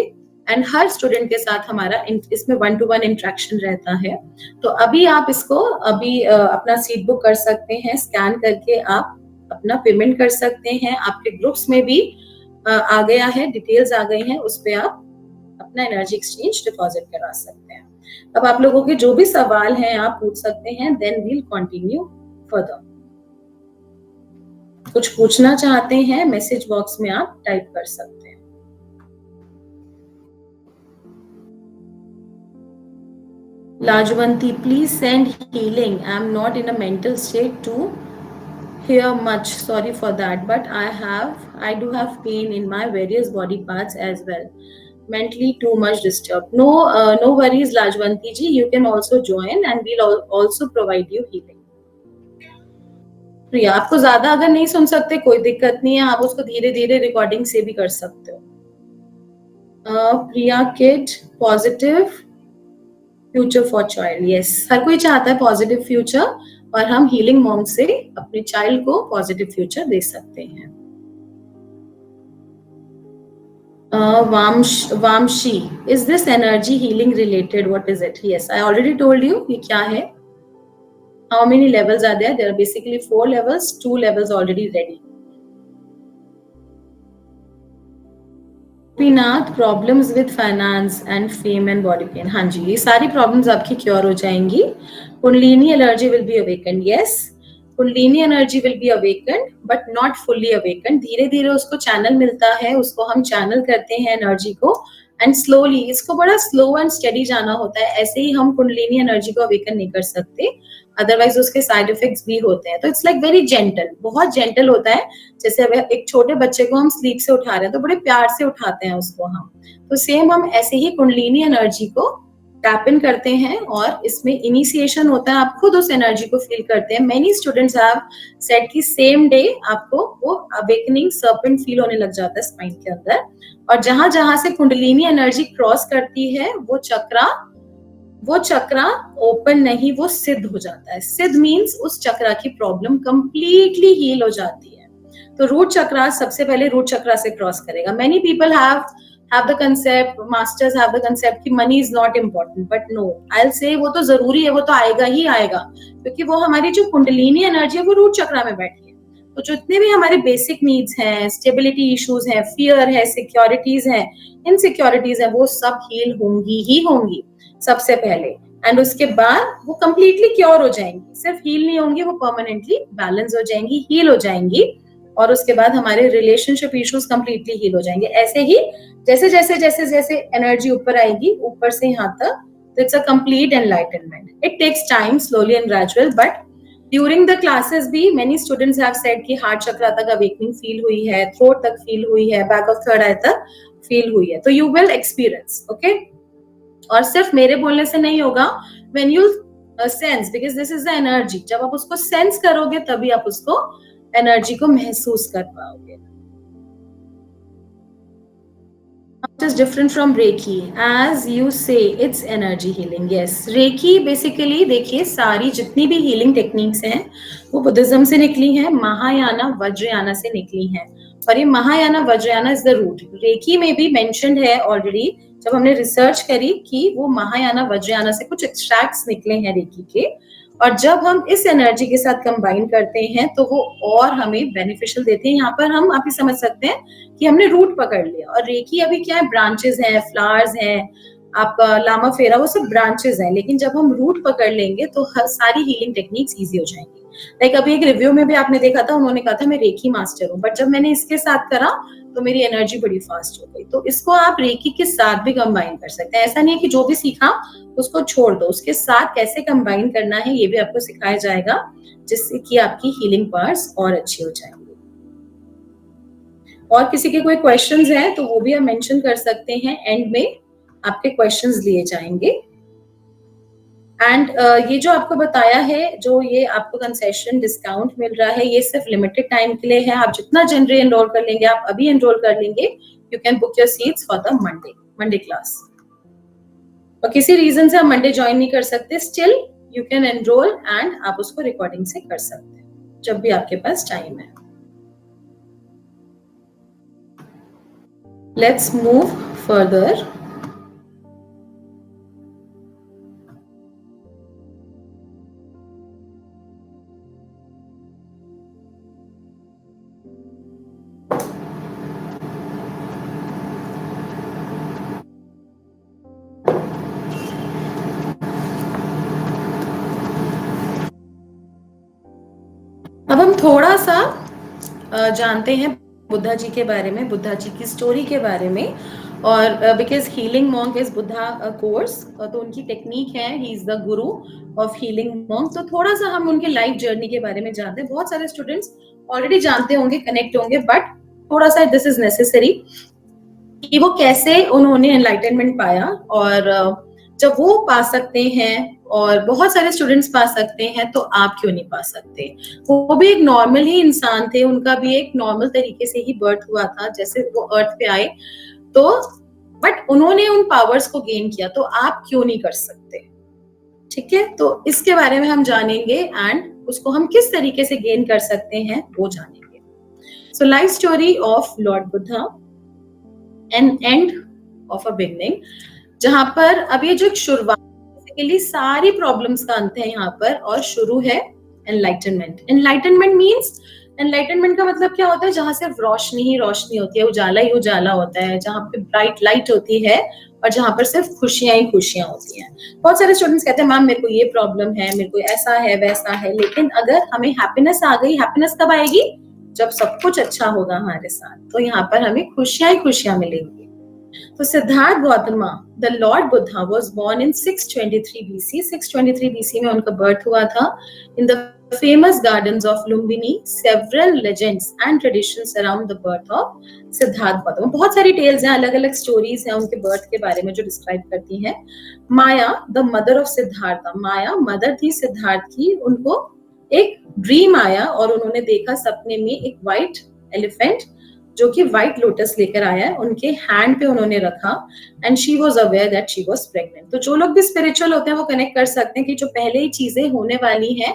Speaker 4: एंड हर स्टूडेंट के साथ हमारा इसमें 1-to-1 इंटरेक्शन रहता है। तो अभी आप इसको अपना सीट बुक कर सकते हैं, स्कैन करके आप अपना पेमेंट कर सकते हैं। आपके ग्रुप्स में भी आ गया है, डिटेल्स आ गई हैं, उस पर आप अपना एनर्जी एक्सचेंज डिपॉजिट करा सकते हैं। अब आप लोगों के जो भी सवाल हैं आप पूछ सकते हैं, देन वील कंटिन्यू फर्दर। कुछ पूछना चाहते हैं मैसेज बॉक्स में आप टाइप कर सकते हैं। Lajwanti, please send healing. I am not in a mental state to hear much. Sorry for that, but I do have pain in my various body parts as well. mentally too much disturbed. No worries, Lajwanti ji. You can also join, and we'll also provide you healing. प्रिया, आपको ज्यादा अगर नहीं सुन सकते कोई दिक्कत नहीं है, आप उसको धीरे धीरे रिकॉर्डिंग से भी कर सकते हो. Priya kid, positive future for child. Yes, हर कोई चाहता है पॉजिटिव फ्यूचर, और हम हीलिंग मॉम से अपने चाइल्ड को पॉजिटिव फ्यूचर दे सकते हैं. Vamshi, is this energy healing related? What is it? Yes, I already told you ये क्या है. How many levels are there? There are basically 4 levels, 2 levels already ready. Pinath, problems with finance and fame and body pain. हाँ जी, ये सारी problems आपकी क्योर हो जाएंगी. Kundalini energy will be awakened. Yes, Kundalini energy will be awakened, but not fully awakened. धीरे धीरे उसको चैनल मिलता है, उसको हम चैनल करते हैं एनर्जी को, एंड स्लोली, इसको बड़ा स्लो एंड स्टडी जाना होता है. ऐसे ही हम कुंडलिनी एनर्जी को अवेकन नहीं कर सकते, अदरवाइज उसके साइड इफेक्ट्स भी होते हैं. तो इट्स लाइक वेरी जेंटल, बहुत जेंटल होता है. जैसे अब एक छोटे बच्चे को हम स्लीप से उठा रहे हैं तो बड़े प्यार से उठाते हैं उसको हम, तो सेम हम ऐसे ही कुंडलिनी एनर्जी को टैप इन करते हैं, और इसमें इनिशिएशन होता है. आप खुद उस एनर्जी को फील करते हैं. मेनी स्टूडेंट्स हैव सेड कि सेम डे आपको वो अवेकनिंग सर्पेंट फील होने लग जाता है स्पाइन के अंदर, और जहां जहां से कुंडलिनी एनर्जी क्रॉस करती है वो चक्रा ओपन नहीं, वो सिद्ध हो जाता है. सिद्ध मीन्स उस चक्रा की प्रॉब्लम कंप्लीटली हील हो जाती है. तो रूट चक्रा सबसे पहले रूट चक्रा से क्रॉस करेगा. Many people have the concept, masters have the concept कि money is not important, but no, I will say वो तो जरूरी है, वो तो आएगा ही आएगा, क्योंकि वो हमारी जो कुंडलिनी एनर्जी है वो रूट चक्रा में बैठी है. तो जितने भी हमारे बेसिक नीड्स हैं, स्टेबिलिटी इश्यूज हैं, फियर है, सिक्योरिटीज हैं, इनसिक्योरिटीज हैं, वो सब हील होंगी ही होंगी सबसे पहले, एंड उसके बाद वो कंप्लीटली क्योर हो जाएंगी. सिर्फ हील नहीं होंगी, वो परमानेंटली बैलेंस हो जाएंगी, हील हो जाएंगी, और उसके बाद हमारे रिलेशनशिप इश्यूज कंप्लीटली हील हो जाएंगे. ऐसे ही जैसे जैसे जैसे जैसे एनर्जी ऊपर आएगी, ऊपर से यहाँ तक, तो it's a complete enlightenment. It takes time, slowly and gradual, but during the classes भी मेनी स्टूडेंट्स हैव सेड कि हार्ट चक्रा तक अवेकनिंग फील हुई है, थ्रोट तक फील हुई है, बैक ऑफ थर्ड आई तक फील हुई है. तो यू विल एक्सपीरियंस, ओके. और सिर्फ मेरे बोलने से नहीं होगा, when you sense, because this is the energy. जब आप उसको सेंस करोगे तभी आप उसको एनर्जी को महसूस कर पाओगे. It is different from Reiki, as you say, it's energy healing. Yes, Reiki basically, देखिए सारी जितनी भी healing techniques हैं वो बुद्धिज्म से निकली हैं, महायाना वज्रयाना से निकली हैं, और ये Mahayana Vajrayana is the root. Reiki में भी मेंशन्ड है ऑलरेडी, जब हमने रिसर्च करी कि वो महायाना वज्रयाना से कुछ एक्सट्रैक्ट्स निकले हैं रेकी के, और जब हम इस एनर्जी के साथ कंबाइन करते हैं तो वो और हमें बेनिफिशियल देते हैं. यहाँ पर हम आप ही समझ सकते हैं कि हमने रूट पकड़ लिया, और रेकी अभी क्या है, ब्रांचेस हैं, फ्लावर्स हैं, आपका लामा फेरा, वो सब ब्रांचेस हैं, लेकिन जब हम रूट पकड़ लेंगे तो सारी हीलिंग टेक्निक्स इजी हो जाएंगी. लाइक अभी एक रिव्यू में भी आपने देखा था, उन्होंने कहा था मैं रेकी मास्टर हूँ, बट जब मैंने इसके साथ करा तो मेरी एनर्जी बड़ी फास्ट हो गई. तो इसको आप रेकी के साथ भी कंबाइन कर सकते हैं. ऐसा नहीं है कि जो भी सीखा उसको छोड़ दो, उसके साथ कैसे कंबाइन करना है ये भी आपको सिखाया जाएगा, जिससे कि आपकी हीलिंग पावर्स और अच्छी हो जाएंगी. और किसी के कोई क्वेश्चंस हैं तो वो भी आप मेंशन कर सकते हैं, एंड में आपके क्वेश्चंस लिए जाएंगे. एंड ये जो आपको बताया है, जो ये आपको कंसेशन डिस्काउंट मिल रहा है, ये सिर्फ लिमिटेड टाइम के लिए है. आप जितना जनवरी एनरोल कर लेंगे, आप अभी एनरोल कर लेंगे, you can book your seats for the Monday class. और किसी रीजन से आप मंडे ज्वाइन नहीं कर सकते, still you can enrol, and आप उसको रिकॉर्डिंग से कर सकते हैं जब भी आपके पास टाइम है. Let's move further. अब हम थोड़ा सा जानते हैं बुद्धा जी के बारे में, बुद्धा जी की स्टोरी के बारे में. और because healing monk is Buddha course, तो उनकी टेक्निक है, he is the Guru of healing monk. तो थोड़ा सा हम उनके लाइफ जर्नी के बारे में जानते हैं. बहुत सारे स्टूडेंट्स ऑलरेडी जानते होंगे, कनेक्ट होंगे, बट थोड़ा सा दिस इज नेसेसरी. कि वो कैसे उन्होंने एनलाइटनमेंट पाया, और जब वो पा सकते हैं और बहुत सारे स्टूडेंट्स पा सकते हैं तो आप क्यों नहीं पा सकते। वो भी एक नॉर्मल ही इंसान थे, उनका भी एक नॉर्मल तरीके से ही बर्थ हुआ था जैसे वो अर्थ पे आए, तो बट उन्होंने उन पावर्स को गेन किया, तो आप क्यों नहीं कर सकते। ठीक है, तो इसके बारे में हम जानेंगे एंड उसको हम किस तरीके से गेन कर सकते हैं वो जानेंगे। So life story of lord Buddha, an end of a beginning, जहां पर अब ये जो शुरुआत के लिए सारी प्रॉब्लम्स का अंत है यहाँ पर, और शुरू है एनलाइटनमेंट। एनलाइटनमेंट मीन्स, एनलाइटनमेंट का मतलब क्या होता है, जहां सिर्फ रोशनी ही रोशनी होती है, उजाला ही उजाला होता है, जहां पे ब्राइट लाइट होती है और जहां पर सिर्फ खुशियां ही खुशियां होती हैं। बहुत सारे स्टूडेंट्स कहते हैं मैम मेरे को ये प्रॉब्लम है, मेरे को ऐसा है वैसा है, लेकिन अगर हमें हैप्पीनेस आ गई, हैप्पीनेस कब आएगी, जब सब कुछ अच्छा होगा हमारे साथ, तो यहाँ पर हमें खुशियां ही खुशियां मिलेंगी। तो Siddhartha Gautama, the lord Buddha was born in 623 BC। 623 BC में उनका बर्थ हुआ था in the famous gardens of Lumbini. Several legends and traditions surround the birth of Siddharth Gautam. बहुत सारी टेल्स हैं, अलग अलग स्टोरीज हैं उनके बर्थ के बारे में जो डिस्क्राइब करती हैं। Maya, the mother of Siddhartha, Maya mother थी सिद्धार्थ की, उनको एक ड्रीम आया और उन्होंने देखा सपने में एक व्हाइट एलिफेंट जो कि व्हाइट लोटस लेकर आया है, उनके हैंड पे उन्होंने रखा, and she was aware that she was pregnant. तो जो लोग भी स्पिरिचुअल होते हैं वो कनेक्ट कर सकते हैं कि जो पहले ही चीजें होने वाली हैं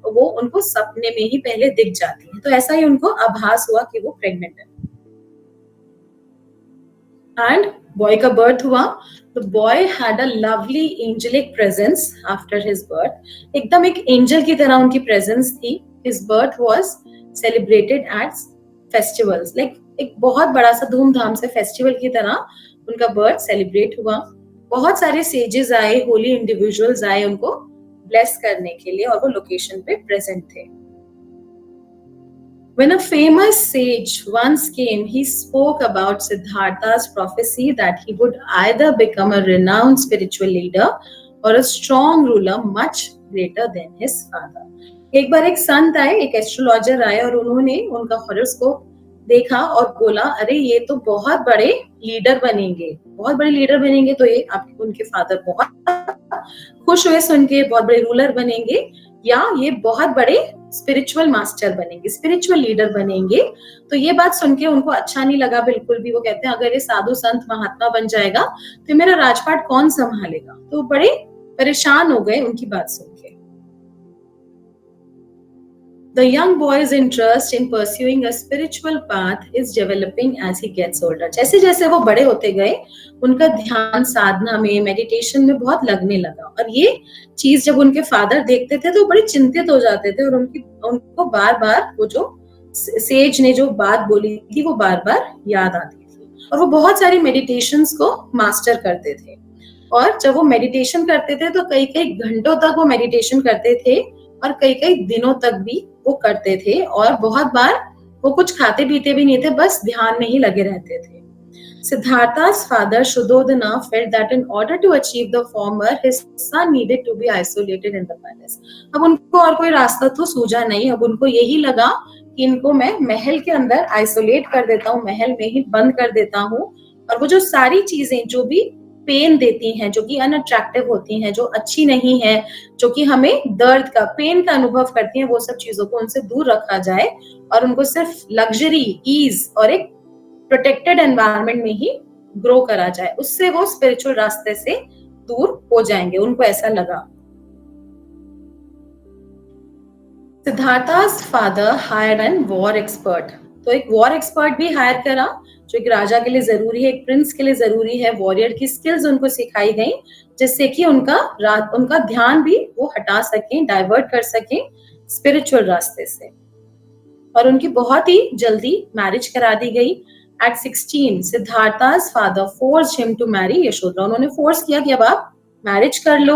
Speaker 4: वो उनको सपने में ही पहले दिख जाती हैं। तो ऐसा ही उनको आभास हुआ कि वो प्रेग्नेंट है। एंड बॉय का बर्थ हुआ। The boy had a lovely angelic presence after his birth. एकदम एक एंजल की तरह उनकी प्रेजेंस थी। His birth was celebrated at festivals, like एक बहुत बड़ा सा धूमधाम से फेस्टिवल की तरह उनका बर्थ सेलिब्रेट हुआ। बहुत सारे सेजेस आए, होली इंडिविजुअल्स आए उनको ब्लेस करने के लिए, और वो लोकेशन पे प्रेजेंट थे। When a famous sage once came, he spoke about Siddhartha's prophecy that he would either become a renowned spiritual leader or a strong ruler much greater than his father. एक बार एक संत आए, एक एस्ट्रोलॉजर आए, और उन्होंने उनका हॉरोस्कोप देखा और बोला अरे ये तो बहुत बड़े लीडर बनेंगे, बहुत बड़े लीडर बनेंगे। तो ये आपके उनके फादर बहुत खुश हुए सुन के, बहुत बड़े रूलर बनेंगे या ये बहुत बड़े स्पिरिचुअल मास्टर बनेंगे, स्पिरिचुअल लीडर बनेंगे। तो ये बात सुन के उनको अच्छा नहीं लगा बिल्कुल भी। वो कहते हैं अगर ये साधु संत महात्मा बन जाएगा तो मेरा राजपाट कौन संभालेगा। तो बड़े परेशान हो गए उनकी बात सुन के। The young boy's interest in pursuing a spiritual path is developing as he gets older. जैसे जैसे वो बड़े होते गए उनका ध्यान साधना में, मेडिटेशन में बहुत लगने लगा, और ये चीज जब उनके फादर देखते थे तो बड़े चिंतित हो जाते थे, और उनको बार बार वो जो सेज ने जो बात बोली थी वो बार बार याद आती थी, और वो बहुत सारी मेडिटेशंस को मास्टर करते थे। और जब वो मेडिटेशन करते थे तो कई कई घंटों तक वो मेडिटेशन करते थे और कई कई दिनों तक भी वो करते थे, और बहुत बार वो कुछ खाते पीते भी नहीं थे, बस ध्यान में ही लगे रहते थे। Siddhartha's father Shuddhodana felt that in order to achieve the former, his son needed to be isolated in the palace. अब उनको और कोई रास्ता तो सूझा नहीं। अब उनको यही लगा कि इनको मैं महल के अंदर आइसोलेट कर देता हूँ, महल में ही बंद कर देता हूँ, और वो जो सारी चीजें जो भी पेन देती हैं, जो कि अनअट्रैक्टिव होती हैं, जो अच्छी नहीं है, जो कि हमें दर्द का, पेन का अनुभव करती हैं, वो सब चीजों को उनसे दूर रखा जाए और उनको सिर्फ लग्जरी, ईज और एक प्रोटेक्टेड एनवायरनमेंट में ही ग्रो करा जाए। उससे वो स्पिरिचुअल रास्ते से दूर हो जाएंगे, उनको ऐसा लगा। सिद्धार्था's father hired an war expert. तो एक वॉर एक्सपर्ट भी हायर करा, जो एक राजा के लिए जरूरी है, एक प्रिंस के लिए जरूरी है। वॉरियर की स्किल्स उनको सिखाई गई, जिससे कि उनका ध्यान भी वो हटा सकें, डाइवर्ट कर सकें स्पिरिचुअल रास्ते से। और उनकी बहुत ही जल्दी मैरिज करा दी गई। At 16, Siddhartha's father forced him to marry Yashodhara. उन्होंने फोर्स किया कि अब आप मैरिज कर लो।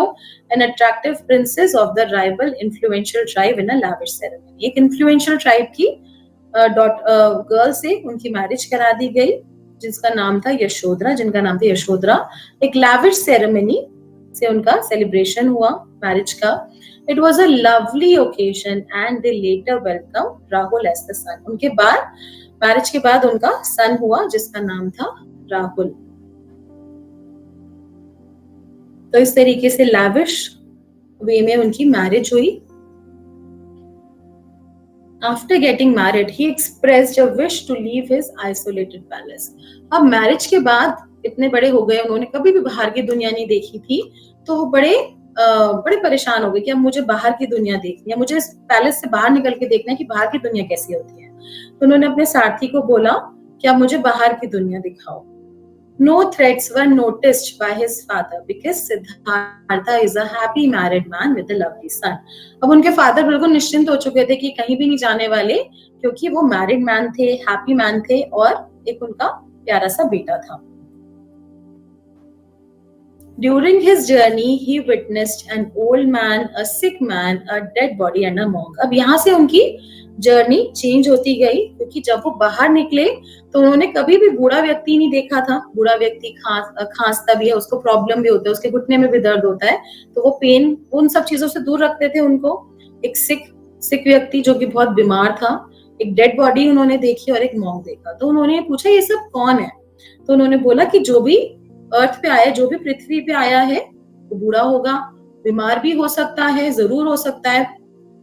Speaker 4: An attractive princess of the rival influential tribe in a lavish ceremony. एक influential tribe की गर्ल से उनकी मैरिज करा दी गई, जिसका नाम था यशोधरा, जिनका नाम था यशोधरा। एक lavish ceremony से उनका सेलिब्रेशन हुआ मैरिज का। It was a lovely occasion and they later welcomed Rahul as the son. उनके बाद मैरिज के बाद उनका सन हुआ जिसका नाम था राहुल। तो इस तरीके से लैविश वे में उनकी मैरिज हुई। After getting married, he expressed a wish to leave his isolated palace. अब मैरिज के बाद इतने बड़े हो गए, उन्होंने कभी भी बाहर की दुनिया नहीं देखी थी, तो वो बड़े परेशान हो गए कि अब मुझे बाहर की दुनिया देखनी है, मुझे इस पैलेस से बाहर निकल के देखना है कि बाहर की दुनिया कैसी होती है। तो उन्होंने अपने सारथी को बोला कि अब मुझे बाहर की दुनिया दिखाओ। No threats were noticed by his father because Siddhartha is a happy married man with a lovely son. अब उनके फादर बिल्कुल निश्चिंत हो चुके थे कि कहीं भी नहीं जाने वाले, क्योंकि वो मैरिड मैन थे, हैप्पी मैन थे और एक उनका प्यारा सा बेटा था। During his journey, he witnessed an old man, a sick man, a dead body and a monk. अब यहाँ से उनकी जर्नी चेंज होती गई, क्योंकि जब वो बाहर निकले तो उन्होंने कभी भी बूढ़ा व्यक्ति नहीं देखा था। बूढ़ा व्यक्ति खांसता भी है, उसको प्रॉब्लम भी होता है, उसके घुटने में भी दर्द होता है, तो वो पेन, उन सब चीजों से दूर रखते थे उनको। एक सिक व्यक्ति जो कि बहुत बीमार था, एक डेड बॉडी उन्होंने देखी और एक मॉन्क देखा। तो उन्होंने पूछा ये सब कौन है? तो उन्होंने बोला कि जो भी अर्थ पे आया, जो भी पृथ्वी पे आया है वो बूढ़ा होगा, बीमार भी हो सकता है, जरूर हो सकता है,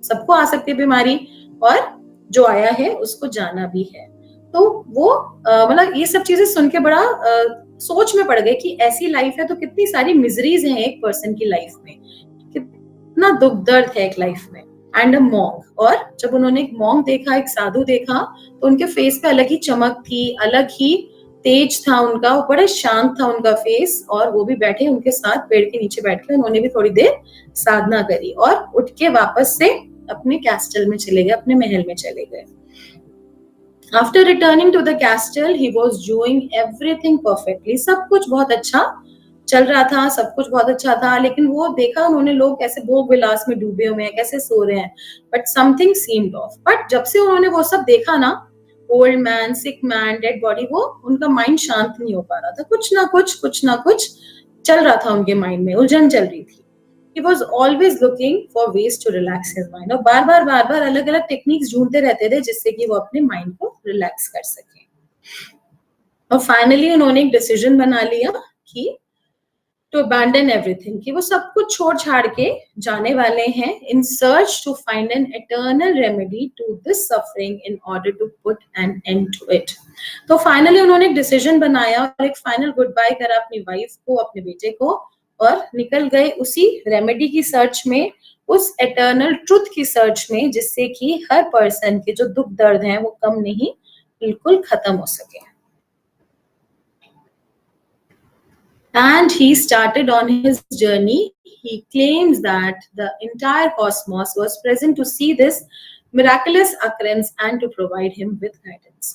Speaker 4: सबको आ सकती है बीमारी, और जो आया है उसको जाना भी है। तो वो मतलब ये सब चीजें सुन के बड़ा सोच में पड़ गए कि ऐसी लाइफ है तो कितनी सारी मिजरीज हैं एक पर्सन की लाइफ में, कितना दुख दर्द है एक लाइफ में। एंड अ मॉन्क, और जब उन्होंने एक मॉन्क देखा, एक साधु देखा, तो उनके फेस पे अलग ही चमक थी, अलग ही तेज था उनका, बड़े शांत था उनका फेस, और वो भी बैठे उनके साथ पेड़ के नीचे बैठ के उन्होंने भी थोड़ी देर साधना करी और उठ के वापस से अपने कैस्टल में चले गए, अपने महल में चले गए। After returning to the castle, he was doing everything perfectly. सब कुछ बहुत अच्छा चल रहा था, सब कुछ बहुत अच्छा था, लेकिन वो देखा उन्होंने लोग कैसे भोग विलास में डूबे हुए हैं, कैसे सो रहे हैं, but something seemed off. But जब से उन्होंने वो सब देखा ना, ओल्ड मैन, सिक मैन, डेड बॉडी, वो उनका माइंड शांत नहीं हो पा रहा था, कुछ ना कुछ चल रहा था उनके माइंड में, उलझन चल रही थी। He was always looking for ways to relax his mind. और बार बार अलग-अलग टेक्निक्स ढूंढते रहते थे जिससे कि वो अपने माइंड को रिलैक्स कर सके। और फाइनली उन्होंने एक डिसीजन बना लिया कि to abandon everything, कि वो सब कुछ छोड़ छाड़ के जाने वाले हैं in search to find an eternal remedy to this suffering in order to put an end to it. तो फाइनली उन्होंने एक डिसीजन बनाया और एक फाइनल गुड बाय करा अपनी वाइफ को, अपने बेटे को, और निकल गए उसी रेमेडी की सर्च में, उस एटर्नल ट्रुथ की सर्च में, जिससे कि हर पर्सन के जो दुख दर्द हैं वो कम नहीं, बिल्कुल खत्म हो सके। And he started on his journey. He claims that the entire cosmos was present to see this miraculous occurrence and to provide him with guidance.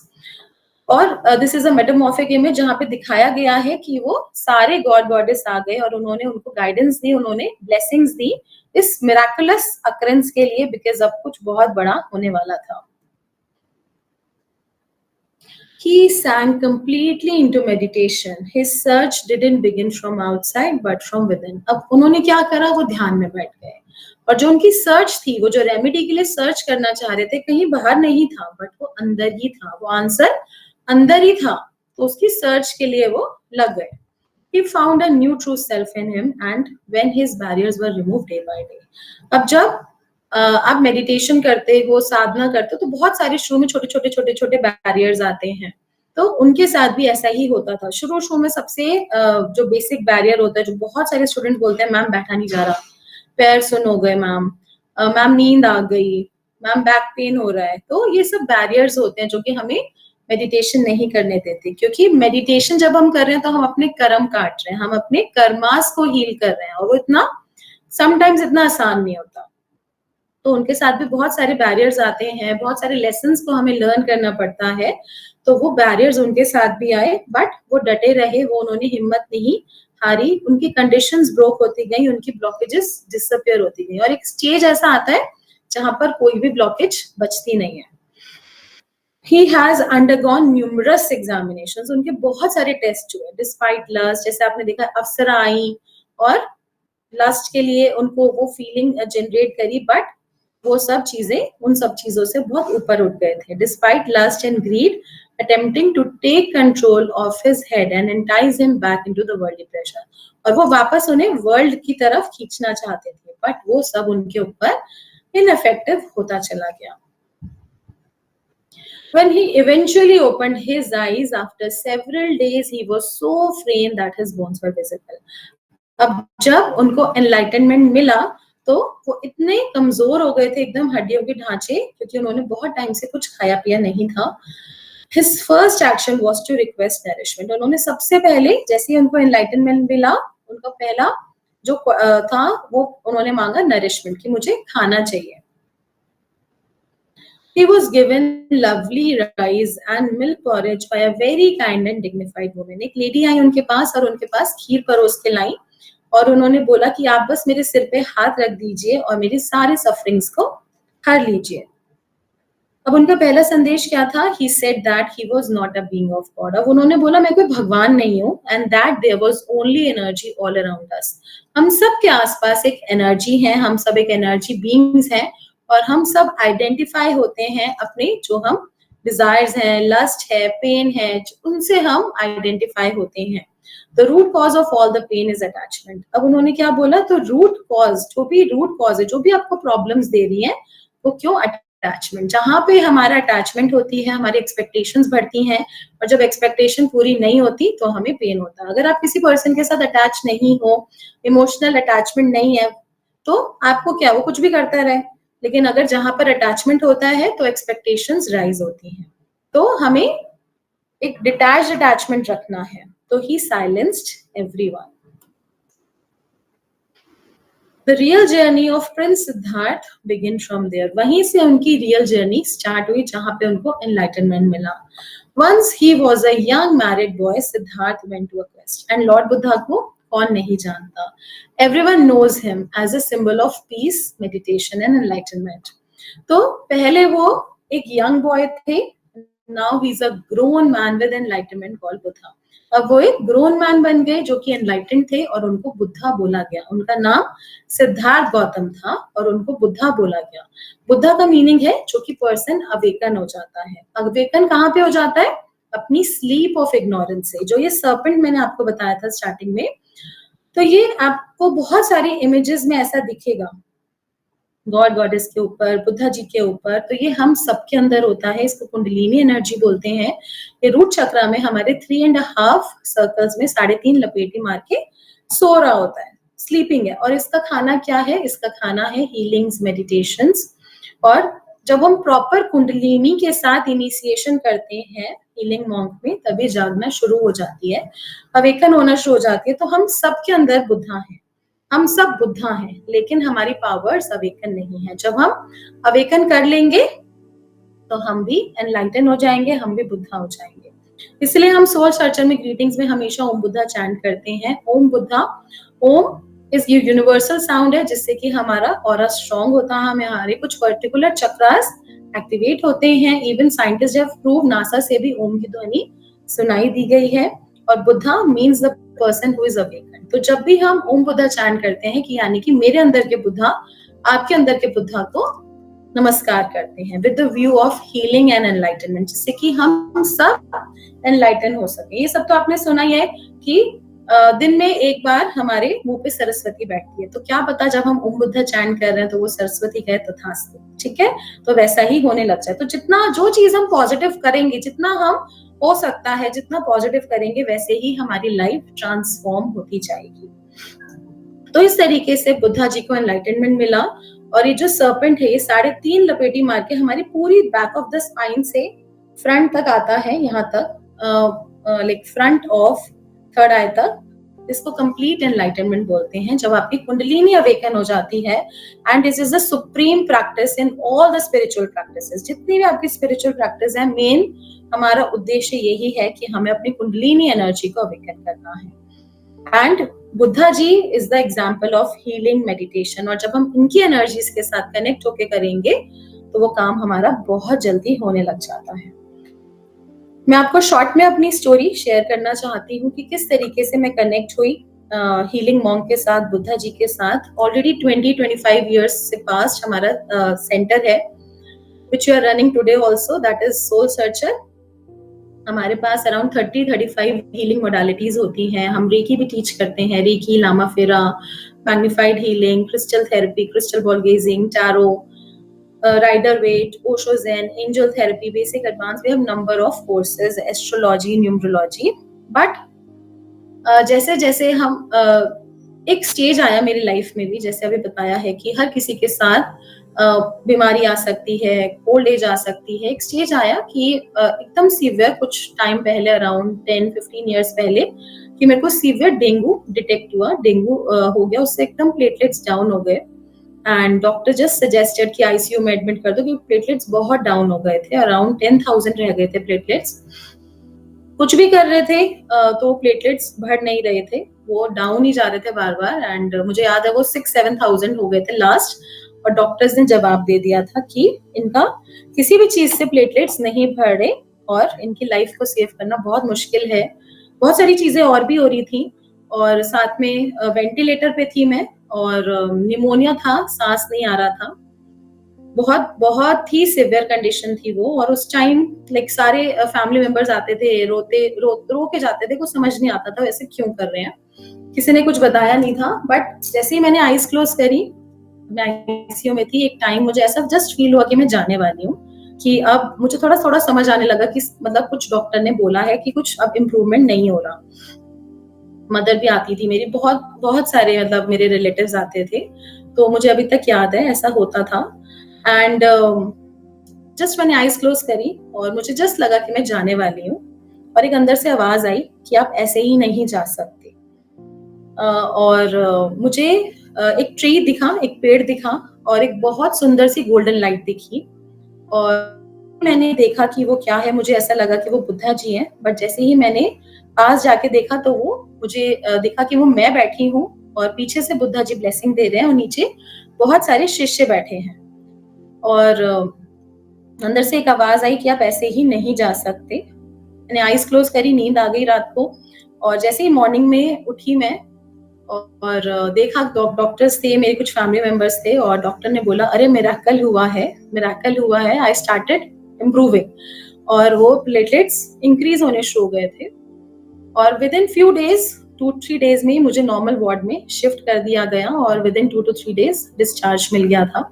Speaker 4: और this is a metamorphic image जहाँ पे दिखाया गया है कि वो सारे गॉड गॉडेस आ गए और उन्होंने उनको गाइडेंस दी, उन्होंने ब्लेसिंग्स दी इस मिराकुलस अकरेंस के लिए, बिकॉज अब कुछ बहुत बड़ा होने वाला था। He sank completely into meditation. His search didn't begin from outside but from within. अब उन्होंने क्या करा, वो ध्यान में बैठ गए, और जो उनकी सर्च थी, वो जो रेमेडी के लिए सर्च करना चाह रहे थे, कहीं बाहर नहीं था, बट वो अंदर ही था, वो आंसर अंदर ही था, तो उसकी सर्च के लिए वो लग गए। He found a new true self in him and when his barriers were removed day by day. अब जब आप मेडिटेशन करते हो, साधना करते हो, तो बहुत सारे शुरू में छोटे बैरियर्स आते हैं, तो उनके साथ भी ऐसा ही होता था। शुरू में सबसे जो बेसिक बैरियर होता है, जो बहुत सारे स्टूडेंट बोलते हैं, मैम बैठा नहीं जा रहा, पैर सुन हो गए मैम, मैम नींद आ गई, मैम बैक पेन हो रहा है, तो ये सब बैरियर्स होते हैं जो कि हमें मेडिटेशन नहीं करने देते, क्योंकि मेडिटेशन जब हम कर रहे हैं तो हम अपने कर्म काट रहे हैं, हम अपने कर्मास को हील कर रहे हैं, और वो इतना समटाइम्स इतना आसान नहीं होता। तो उनके साथ भी बहुत सारे बैरियर्स आते हैं, बहुत सारे लेसन्स को हमें लर्न करना पड़ता है, तो वो बैरियर्स उनके साथ भी आए, बट वो डटे रहे, वो उन्होंने हिम्मत नहीं हारी, उनकी कंडीशंस ब्रोक होती गई, उनकी ब्लॉकेजेस डिसअपियर होती गई, और एक स्टेज ऐसा आता है जहां पर कोई भी ब्लॉकेज बचती नहीं है। He has undergone numerous examinations. उनके बहुत सारे टेस्ट हुए, डिस्पाइट लस्ट, जैसे आपने देखा अप्सरा आई और लस्ट के लिए उनको वो फीलिंग जनरेट करी, बट वो सब चीजें उन सब चीजों से बहुत ऊपर उठ गए थे। Despite lust and greed attempting to take control of his head and entice him back into the worldly pleasure. और वो वापस उन्हें वर्ल्ड की तरफ खींचना चाहते थे, बट वो सब उनके ऊपर इनफेक्टिव होता चला गया. When he eventually opened his eyes after several days, he was so frail that his bones were visible. अब जब उनको enlightenment मिला तो वो इतने कमजोर हो गए थे, एकदम हड्डियों के ढांचे, क्योंकि उन्होंने बहुत टाइम से कुछ खाया पिया नहीं था. His first action was to request nourishment. उन्होंने सबसे पहले जैसे ही उनको enlightenment मिला, उनका पहला जो था वो उन्होंने मांगा nourishment, कि मुझे खाना चाहिए. He was given lovely rice and milk porridge by a very kind and dignified woman. एक लेडी आई उनके पास और उनके पास खीर परोस के लाई और उन्होंने बोला कि आप बस मेरे सिर पे हाथ रख दीजिए और मेरी सारे सफरिंग्स को हर लीजिए. अब उनका पहला संदेश क्या था? He said that he was not a being of God. अब उन्होंने बोला मैं कोई भगवान नहीं हूँ, and that there was only energy all around us. हम सब के आसपास एक एनर्जी है, हम सब एक एनर्जी बीइंग्स हैं और हम सब आइडेंटिफाई होते हैं अपने जो हम डिजायर्स हैं, लस्ट है, पेन है, उनसे हम आइडेंटिफाई होते हैं. The root cause of all the pain is attachment. अब उन्होंने क्या बोला? तो रूट कॉज, जो भी रूट कॉज है, जो भी आपको प्रॉब्लम्स दे रही है, वो क्यों? अटैचमेंट. जहां पे हमारा अटैचमेंट होती है, हमारी एक्सपेक्टेशंस बढ़ती हैं और जब एक्सपेक्टेशन पूरी नहीं होती तो हमें पेन होता है. अगर आप किसी पर्सन के साथ अटैच नहीं हो, इमोशनल अटैचमेंट नहीं है, तो आपको क्या, वो कुछ भी करता रहे. लेकिन अगर जहां पर अटैचमेंट होता है तो एक्सपेक्टेशंस राइज होती हैं. तो हमें एक डिटैच्ड अटैचमेंट रखना है. तो he silenced everyone. The real journey of Prince Siddharth began from there. वहीं से उनकी real journey start हुई जहां पे उनको enlightenment मिला. Once he was a young married boy, Siddharth went to a quest. And Lord Buddha को कौन नहीं जानता? Everyone knows him as a symbol of peace, meditation and enlightenment. तो पहले वो एक young boy थे. Now he's a grown man with enlightenment called Buddha. अब वो एक ग्रोन मैन बन गए जो कि एनलाइटेंड थे और उनको बुद्धा बोला गया. उनका नाम सिद्धार्थ गौतम था और उनको बुद्धा बोला गया. बुद्धा का मीनिंग है जो कि पर्सन अवेकन हो जाता है. अवेकन कहाँ पे हो जाता है? अपनी स्लीप ऑफ इग्नोरेंस से. जो ये सर्पेंट मैंने आपको बताया था स्टार्टिंग में, तो ये आपको बहुत सारी इमेजेस में ऐसा दिखेगा, गॉड गॉडेस के ऊपर, बुद्धा जी के ऊपर. तो ये हम सबके अंदर होता है. इसको कुंडलिनी एनर्जी बोलते हैं. ये रूट चक्रा में हमारे 3.5 सर्कल्स में 3.5 लपेटे मार के सो रहा होता है, स्लीपिंग है. और इसका खाना क्या है? इसका खाना है हीलिंग्स, मेडिटेशंस. और जब हम प्रॉपर कुंडलिनी के साथ इनिशिएशन करते हैं हीलिंग मॉन्क में, तभी जागना शुरू हो जाती है, अवेकन होना शुरू हो जाती है. तो हम सबके अंदर बुद्धा है, हम सब बुद्धा हैं, लेकिन हमारी पावर्स अवेकन नहीं है. जब हम अवेकन कर लेंगे तो हम भी एनलाइटन हो जाएंगे, हम भी बुद्धा हो जाएंगे. इसलिए हम सोल सर्चर में ग्रीटिंग्स में हमेशा ओम बुद्धा चैंट करते हैं. ओम बुद्धा, ओम इस यूनिवर्सल साउंड है जिससे कि हमारा ऑरा स्ट्रॉन्ग होता है, हमारे कुछ पर्टिकुलर चक्रास एक्टिवेट होते हैं. Even scientist have prove, NASA से भी ओम की ध्वनि सुनाई दी गई है. और Buddha means the person who is awaken. तो जब भी हम ओम बुद्धा चैंट करते हैं कि यानी कि मेरे अंदर के बुद्धा आपके अंदर के बुद्धा को नमस्कार करते हैं with the view of healing and enlightenment, जिससे कि हम सब एनलाइटन हो सके. ये सब तो आपने सुना ही है कि दिन में एक बार हमारे मुंह पे सरस्वती बैठती है. तो क्या पता जब हम ओम बुद्धा चैंट कर रहे हैं तो वो सरस्वती कहे तथास्तु. ठीक है, तो वैसा ही होने लग जाए. तो जितना जो चीज हम पॉजिटिव करेंगे, जितना हम हो सकता है जितना पॉजिटिव करेंगे, वैसे ही हमारी लाइफ ट्रांसफॉर्म होती जाएगी. तो इस तरीके से बुद्धा जी को एनलाइटनमेंट मिला. और ये जो सर्पेंट है, ये 3.5 लपेटी मार के हमारी पूरी बैक ऑफ द स्पाइन से फ्रंट तक आता है, यहाँ तक लाइक फ्रंट ऑफ थर्ड आई तक. इसको कंप्लीट एनलाइटनमेंट बोलते हैं, जब आपकी कुंडलिनी अवेकन हो जाती है. And this is the supreme practice in all the spiritual practices. जितनी भी आपकी स्पिरिचुअल प्रैक्टिस है, मेन हमारा उद्देश्य यही है कि हमें अपनी कुंडलिनी एनर्जी को अवेकन करना है. And Buddha ji is the example of healing meditation. और जब हम इनकी एनर्जीज के साथ कनेक्ट होके करेंगे तो वो काम हमारा बहुत जल्दी होने लग जाता है. मैं आपको शॉर्ट में अपनी स्टोरी शेयर करना चाहती हूँ कि किस तरीके से मैं कनेक्ट हुई हीलिंग मॉन्क के साथ, बुद्धा जी के साथ. ऑलरेडी 20-25 years से पास्ट हमारा सेंटर है which you are running today also, that is Soul Searcher. हमारे पास अराउंड 30-35 हीलिंग मोडालिटीज होती हैं। हम रेकी भी टीच करते हैं, reiki, Lama Fera, magnified healing, crystal therapy, crystal ball gazing, tarot, Rider Waite, Osho Zen, angel therapy, basic, advance. We have number of courses, astrology, numerology. But जैसे जैसे हम एक स्टेज आया मेरी लाइफ में भी, जैसे अभी बताया है कि हर किसी के साथ बीमारी आ सकती है, ओल्ड एज आ सकती है। एक स्टेज आया कि एकदम सीवियर, कुछ टाइम पहले, अराउंड 10-15 ईयर्स पहले, कि मेरे को सीवियर डेंगू डिटेक्ट हुआ। डेंगू हो गया, उससे एकदम प्लेटलेट्स डाउन हो गए एंड डॉक्टर जस्ट सजेस्टेड कि आईसीयू में एडमिट कर दो, क्योंकि प्लेटलेट्स बहुत डाउन हो गए थे। अराउंड 10,000 रह गए थे प्लेटलेट्स। कुछ भी कर रहे थे तो प्लेटलेट्स बढ़ नहीं रहे थे, वो डाउन ही जा रहे थे बार बार। एंड मुझे याद है वो 6-7,000 हो गए थे लास्ट। और डॉक्टर्स ने जवाब दे दिया था कि इनका किसी भी चीज से प्लेटलेट्स नहीं बढ़ रहे और इनकी लाइफ को सेव करना बहुत मुश्किल है। बहुत सारी चीजें और भी हो रही थी, और साथ में वेंटिलेटर पे थी मैं, और निमोनिया था, सांस नहीं आ रहा था। बहुत बहुत ही सिवियर कंडीशन थी वो। और उस टाइम लाइक सारे फैमिली मेंबर्स आते थे, रो के जाते थे, कुछ समझ नहीं आता था वैसे क्यों कर रहे हैं, किसी ने कुछ बताया नहीं था। बट जैसे ही मैंने आईज क्लोज करी, मैं आईसीयू में थी, एक टाइम मुझे ऐसा जस्ट फील हुआ कि मैं जाने वाली हूँ, कि अब मुझे थोड़ा थोड़ा समझ आने लगा कि मतलब कुछ डॉक्टर ने बोला है कि कुछ अब इम्प्रूवमेंट नहीं हो रहा। मदर भी आती थी मेरी, बहुत बहुत सारे मतलब मेरे रिलेटिव्स आते थे, तो मुझे अभी तक याद है ऐसा होता था। एंड जस्ट मैंने आईज क्लोज करी और मुझे जस्ट लगा कि मैं जाने वाली हूँ, और एक अंदर से आवाज आई कि आप ऐसे ही नहीं जा सकते। और मुझे एक ट्री दिखा, एक पेड़ दिखा, और एक बहुत सुंदर सी गोल्डन लाइट दिखी, और मैंने देखा कि वो क्या है। मुझे ऐसा लगा कि वो बुद्धा जी हैं, बट जैसे ही मैंने पास जाके देखा तो वो मुझे दिखा कि वो मैं बैठी हूँ, और पीछे से बुद्धा जी ब्लेसिंग दे रहे हैं, और नीचे बहुत सारे शिष्य बैठे हैं। और अंदर से एक आवाज आई कि आप ऐसे ही नहीं जा सकते। मैंने आईज क्लोज करी, नींद आ गई रात को, और जैसे ही मॉर्निंग में उठी मैं और देखा, डॉक्टर्स थे, मेरे कुछ फैमिली मेंबर्स थे, और डॉक्टर ने बोला अरे मिरेकल हुआ है, मिरेकल हुआ है। आई स्टार्टेड इम्प्रूविंग, और वो प्लेटलेट्स इंक्रीज होने शुरू हो गए थे, और with in few days, 2-3 days में मुझे नॉर्मल वार्ड में शिफ्ट कर दिया गया, और विद इन 2-3 डेज डिस्चार्ज मिल गया था।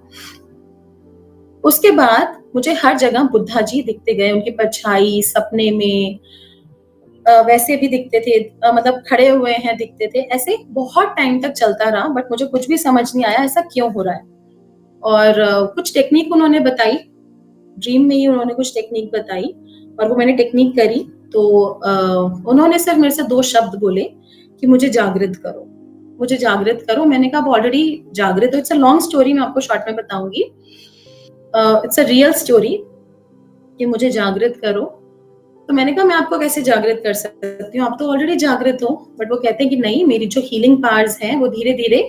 Speaker 4: उसके बाद मुझे हर जगह बुद्धा जी दिखते गए, उनकी परछाई सपने में, वैसे भी दिखते थे, मतलब खड़े हुए हैं दिखते थे। ऐसे बहुत टाइम तक चलता रहा, बट मुझे कुछ भी समझ नहीं आया ऐसा क्यों हो रहा है। और कुछ टेक्निक उन्होंने बताई, ड्रीम में ही उन्होंने कुछ टेक्निक बताई, और वो मैंने टेक्निक करी। तो उन्होंने सिर्फ मेरे से 2 शब्द बोले कि मुझे जागृत करो, मुझे जागृत करो। मैंने कहा ऑलरेडी जागृत हो। इट्स अ लॉन्ग स्टोरी, मैं आपको शॉर्ट में बताऊंगी। इट्स अ रियल स्टोरी कि मुझे जागृत करो। तो मैंने कहा मैं आपको कैसे जागृत कर सकती हूँ, आप तो ऑलरेडी जागृत हो। बट वो कहते हैं कि नहीं, मेरी जो हीलिंग पावर्स हैं वो धीरे धीरे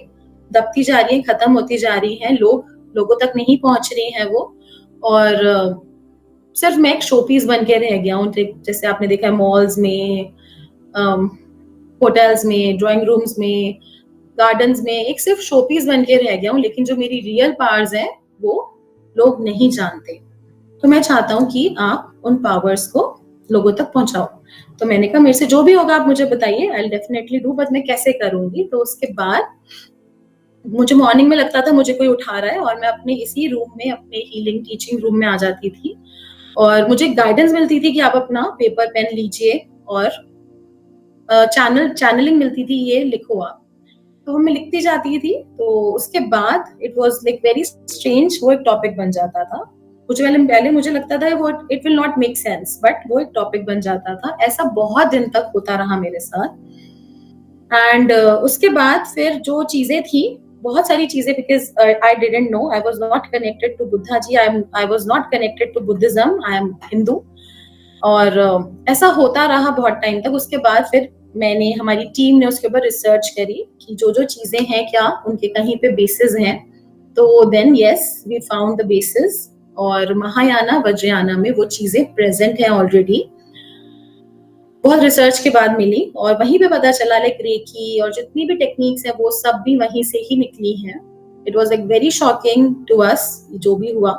Speaker 4: दबती जा रही है, खत्म होती जा रही है, लोगों तक नहीं पहुंच रही है वो, और सिर्फ मैं एक शोपीस बन के रह गया हूँ। जैसे आपने देखा है मॉल्स में, होटल्स में, ड्राइंग रूम्स में, गार्डन्स में, एक सिर्फ शोपीस बन के रह गया हूँ। लेकिन जो मेरी रियल पावर्स हैं वो लोग नहीं जानते। तो मैं चाहता हूँ कि आप उन पावर्स को लोगों तक पहुंचाओ। तो मैंने कहा मेरे से जो भी होगा आप मुझे बताइए, I will definitely do, but मैं कैसे करूंगी। तो उसके बाद मुझे मॉर्निंग में लगता था मुझे कोई उठा रहा है, और मैं अपने इसी रूम में, अपने हीलिंग टीचिंग रूम में आ जाती थी, और मुझे गाइडेंस मिलती थी कि आप अपना पेपर पेन लीजिए, और चैनलिंग मिलती थी, ये लिखो आप। तो मैं लिखती जाती थी। तो उसके बाद it was like very strange, वो एक टॉपिक बन जाता था। कुछ पहले मुझे लगता था वो it will not make sense, but वो एक टॉपिक बन जाता था। ऐसा बहुत दिन तक होता रहा मेरे साथ। एंड उसके बाद फिर जो चीजें थी, बहुत सारी चीजें, because I didn't know, I was not connected to Buddha ji, I was not connected to Buddhism, I am Hindu. और ऐसा होता रहा बहुत टाइम तक। उसके बाद फिर हमारी टीम ने उसके ऊपर रिसर्च करी कि जो जो चीजें हैं क्या उनके कहीं पे बेसिस हैं। तो then yes, we found the basis, और महायाना वज्रयाना में वो चीजें प्रेजेंट है ऑलरेडी। बहुत रिसर्च के बाद मिली, और वहीं पे पता चला लाइक रेकी और जितनी भी टेक्निक्स है वो सब भी वहीं से ही निकली हैं। It was like very shocking to us जो भी हुआ।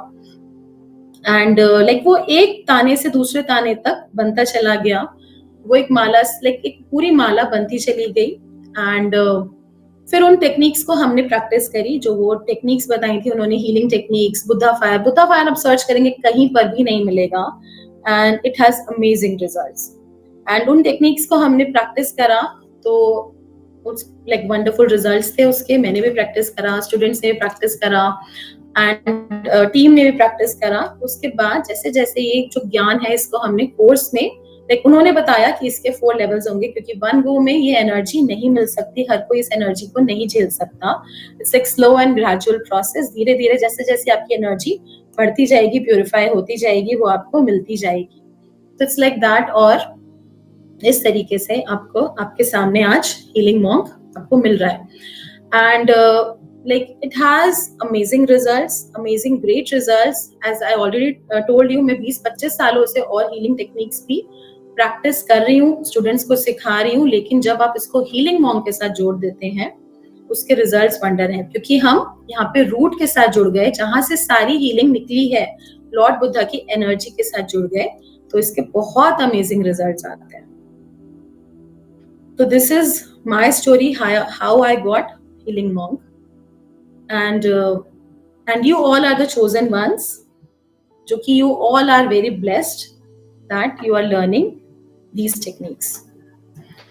Speaker 4: एंड लाइक वो एक ताने से दूसरे ताने तक बनता चला गया, वो एक माला, लाइक एक पूरी माला बनती चली गई। एंड फिर उन टेक्निक्स को हमने प्रैक्टिस करी, जो वो टेक्निक्स बताई थी उन्होंने, हीलिंग टेक्निक्स, बुद्धा फायर आप सर्च करेंगे कहीं पर भी नहीं मिलेगा, and it has amazing results. And उन टेक्निक्स को हमने प्रैक्टिस करा तो लाइक वंडरफुल रिजल्ट्स थे उसके। मैंने भी प्रैक्टिस करा, स्टूडेंट्स ने भी प्रैक्टिस करा, एंड टीम ने भी प्रैक्टिस करा। उसके बाद जैसे जैसे ये जो ज्ञान है इसको हमने कोर्स में, लाइक उन्होंने बताया कि इसके 4 लेवल्स होंगे, क्योंकि वन गो में ये एनर्जी नहीं मिल सकती, हर कोई इस एनर्जी को नहीं झेल सकता। इट्स एक स्लो एंड ग्रेजुअल प्रोसेस, धीरे धीरे जैसे जैसे आपकी एनर्जी बढ़ती जाएगी, प्यूरिफाई होती जाएगी, वो आपको मिलती जाएगी। तो इट्स लाइक दैट। और इस तरीके से आपको आपके सामने आज हीलिंग मॉन्क आपको मिल रहा है। And like it has amazing results, amazing great results, as I already told you, मैं 20-25 सालों से और healing techniques भी प्रैक्टिस कर रही हूँ, स्टूडेंट्स को सिखा रही हूँ, लेकिन जब आप इसको हीलिंग मॉन्क के साथ जोड़ देते हैं उसके रिजल्ट्स वंडर हैं, क्योंकि हम यहाँ पे रूट के साथ जुड़ गए, जहां से सारी हीलिंग निकली है, लॉर्ड बुद्धा की एनर्जी के साथ जुड़ गए, तो इसके बहुत अमेजिंग रिजल्ट्स आते हैं। तो this is my story, how I got healing monk, and you all are the chosen ones, जो कि you all are very blessed that you are learning these techniques.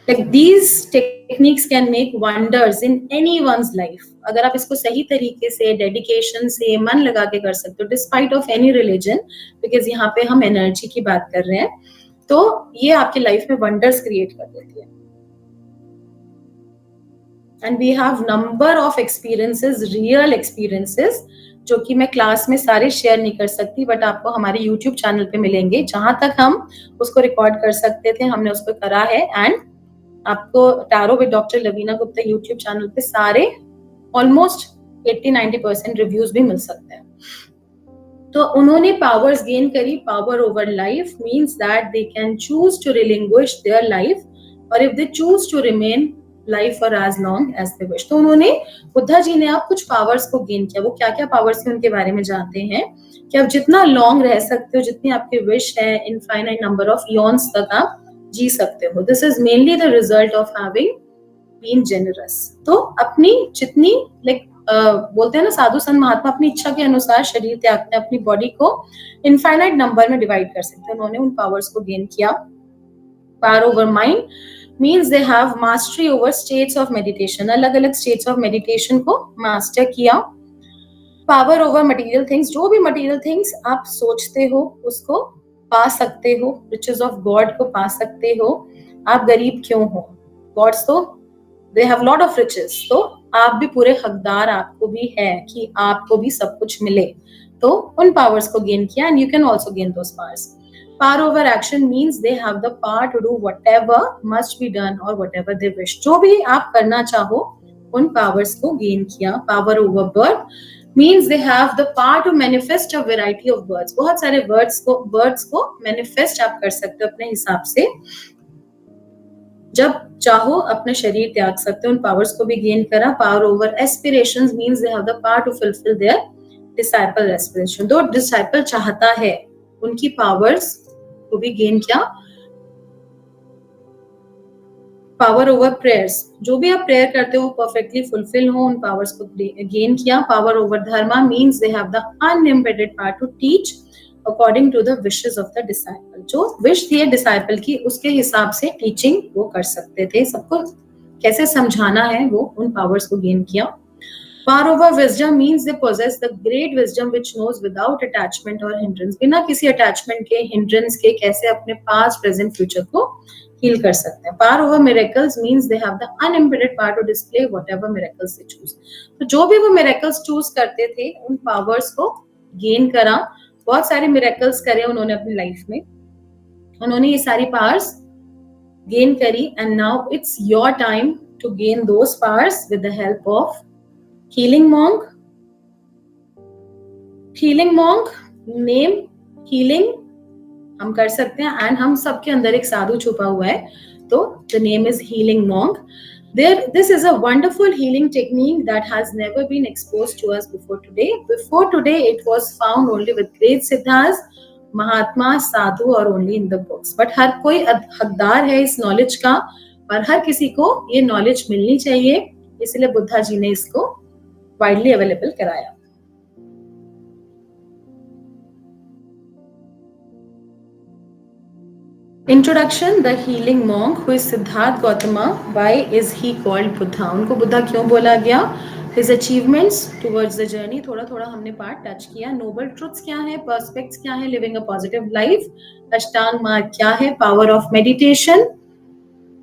Speaker 4: Like these techniques can make wonders in anyone's life. अगर आप इसको सही तरीके से, डेडिकेशन से, मन लगा के कर सकते हो, despite of any religion, because यहाँ पे हम एनर्जी की बात कर रहे हैं, तो ये आपकी लाइफ में वंडर्स क्रिएट कर देती है। And we have number of experiences, real experiences, जो कि मैं क्लास में सारे शेयर नहीं कर सकती, बट आपको हमारे YouTube चैनल पे मिलेंगे, जहां तक हम उसको रिकॉर्ड कर सकते थे हमने उसको करा है। एंड आपको tarot with doctor Lavina Gupta YouTube channel पे सारे ऑलमोस्ट 80-90% रिव्यूज भी मिल सकते हैं। तो उन्होंने पावर्स गेन करी, power over life means that they can choose to relinquish their life, और if they choose to remain life for as long as they wish. तो उन्होंने, बुद्धा जी ने आप कुछ पावर्स को गेन किया। वो क्या क्या पावर्स है उनके बारे में जानते हैं, कि आप जितना लॉन्ग रह सकते हो, जितनी आपकी विश है, इनफाइनाइट नंबर ऑफ ईयर्स तक आप जी सकते हो। This is mainly the result of having been generous. तो अपनी जितनी, लाइक बोलते हैं ना साधु संत महात्मा, अपनी इच्छा के अनुसार शरीर त्यागते हैं, अपनी बॉडी को इनफाइनाइट नंबर में डिवाइड कर सकते हैं। उन्होंने उन पावर्स को गेन किया। Power over mind means they have mastery over states of meditation, अलग अलग states of meditation को master किया। Power over material things, जो भी material things आप सोचते हो उसको पा सकते हो, riches of God को पा सकते हो। आप गरीब क्यों हो, Gods तो they have lot of riches, तो आप भी पूरे हकदार आपको भी है कि आपको भी सब कुछ मिले। तो उन powers को gain किया, and you can also gain those powers. Power over action means they have the power to do whatever must be done or whatever they wish. जो भी आप करना चाहो उन powers को gain किया। Power over birth means they have the power to manifest a variety of words. बहुत सारे words को manifest आप कर सकते हो अपने हिसाब से, जब चाहो अपने शरीर त्याग सकते हो। उन powers को भी gain करा। Power over aspirations means they have the power to fulfill their disciple aspiration. दो disciple चाहता है, उनकी powers को भी गेन किया। पावर ओवर प्रेयर्स, जो भी आप प्रेयर करते हो परफेक्टली फुलफिल हो, उन पावर्स को गेन किया। Power over dharma means they have the unlimited power to teach according to the wishes of the disciple. जो विश थी डिसाइपल की, उसके हिसाब से टीचिंग वो कर सकते थे, सबको कैसे समझाना है वो उन पावर्स को गेन किया। Power over wisdom means they possess the great wisdom which knows without attachment or hindrance. बिना किसी attachment के, hindrance के, कैसे अपने past, present, future को heal कर सकते हैं। Power over miracles means they have the unimpeded power to display whatever miracles they choose. तो जो भी वो miracles choose करते थे, उन powers को gain करा। बहुत सारे miracles करे उन्होंने अपनी life में, उन्होंने ये सारी powers gain करी, and now it's your time to gain those powers with the help of Healing Monk. Healing Monk, name healing हम कर सकते हैं, एंड हम सबके अंदर एक साधु छुपा हुआ है, तो the name is Healing Monk. This is a wonderful healing technique that has never been exposed to us before today. Before today, it was found only with great siddhas, महात्मा, साधु और only in the books. But हर कोई हकदार है इस नॉलेज का और हर किसी को ये नॉलेज मिलनी चाहिए, इसलिए बुद्धा जी ने इसको वाइडली अवेलेबल कराया. Introduction: The healing monk, who is Siddharth Gautama. Why is he called Buddha? उनको बुद्धा क्यों बोला गया? His achievements towards the journey. थोड़ा थोड़ा हमने पार्ट टच किया. Noble truths क्या है? Perspectives क्या है? Living a positive life. अष्टांग मार्ग क्या है? Power of meditation.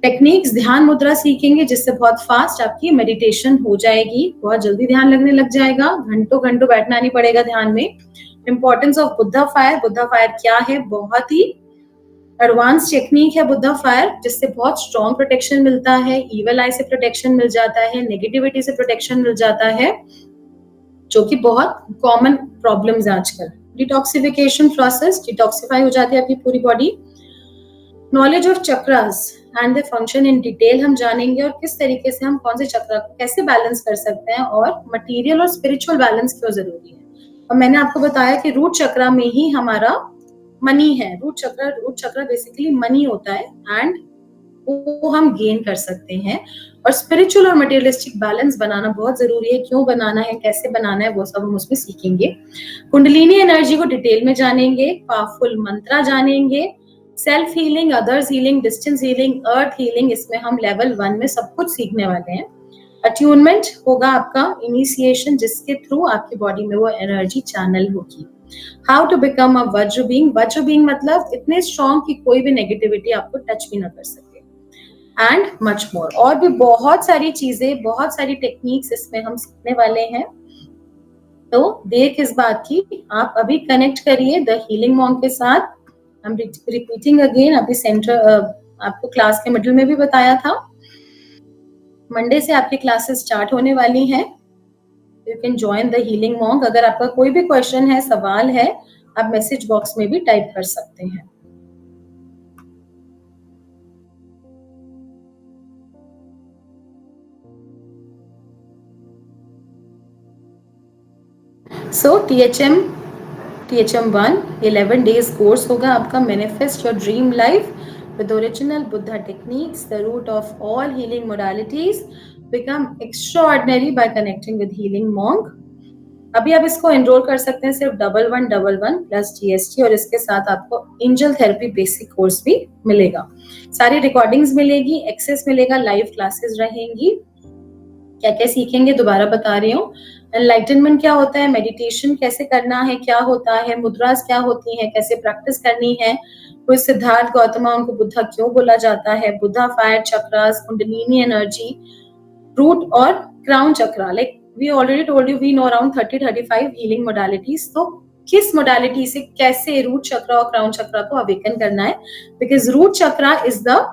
Speaker 4: टेक्निक्स, ध्यान मुद्रा सीखेंगे जिससे बहुत फास्ट आपकी मेडिटेशन हो जाएगी, बहुत जल्दी ध्यान लगने लग जाएगा, घंटों घंटों बैठना नहीं पड़ेगा ध्यान में. Importance of Buddha fire. Buddha fire क्या है? बहुत ही एडवांस टेक्निक है बुद्धा फायर, जिससे बहुत स्ट्रॉन्ग प्रोटेक्शन मिलता है, इवल आई से प्रोटेक्शन मिल जाता है, नेगेटिविटी से प्रोटेक्शन मिल जाता है, जो कि बहुत कॉमन प्रॉब्लम्स है आजकल. डिटॉक्सिफिकेशन प्रोसेस, डिटॉक्सिफाई हो जाती है आपकी पूरी body. Knowledge of chakras and the function in detail हम जानेंगे और किस तरीके से हम कौन से चक्र को कैसे बैलेंस कर सकते हैं और मटेरियल और स्पिरिचुअल बैलेंस क्यों जरूरी है. और मैंने आपको बताया कि रूट चक्रा में ही हमारा मनी है. रूट चक्र बेसिकली मनी होता है एंड वो हम गेन कर सकते हैं. और स्पिरिचुअल और मटेरियलिस्टिक बैलेंस बनाना बहुत जरूरी है. क्यों बनाना है, कैसे बनाना है, वो सब हम उसमें सीखेंगे. कुंडलिनी एनर्जी को डिटेल में जानेंगे, पावरफुल मंत्रा जानेंगे, self healing, others healing, distance healing, earth healing, इसमें हम लेवल 1 में सब कुछ सीखने वाले हैं. अट्यूनमेंट होगा आपका इनिशिएशन, जिसके थ्रू आपकी बॉडी में वो एनर्जी चैनल होगी. हाउ टू बिकम अ वज्र बीइंग. वज्र बीइंग मतलब इतने स्ट्रॉन्ग कि कोई भी नेगेटिविटी आपको टच भी ना कर सके. एंड मच मोर. और भी बहुत सारी चीजें, बहुत सारी टेक्निक्स इसमें हम सीखने वाले हैं. तो देर किस बात की, आप अभी कनेक्ट करिए द हीलिंग मॉन्क के साथ. I'm repeating again, अभी सेंटर आपको क्लास के मिडिल में भी बताया था. मंडे से आपकी क्लासेस स्टार्ट होने वाली हैं. You can join the healing monk. अगर आपका कोई भी क्वेश्चन है, सवाल है, आप मैसेज बॉक्स में भी टाइप कर सकते हैं. सो THM1 11 days कोर्स होगा आपका. Manifest your dream life with original Buddha techniques, the root of all healing modalities, become extraordinary by connecting with healing monk. अभी आप इसको एनरोल कर सकते हैं सिर्फ 1111 प्लस GST, और इसके साथ आपको एंजल थेरेपी बेसिक कोर्स भी मिलेगा. सारी रिकॉर्डिंग्स मिलेगी, एक्सेस मिलेगा, लाइव क्लासेस रहेंगी. क्या क्या सीखेंगे दोबारा बता रही हूँ. एनलाइटनमेंट क्या होता है, मेडिटेशन कैसे करना है, क्या होता है, मुद्रास क्या होती है, कैसे प्रैक्टिस करनी है, कोई सिद्धार्थ गौतमा, उनको बुद्धा क्यों बोला जाता है, Buddha fire chakras, kundalini energy, root और crown chakra. Like we already told you, we know around 30-35 healing modalities. तो किस मोडालिटी से कैसे रूट चक्रा और क्राउन चक्रा को अवेकन करना है, because root chakra is the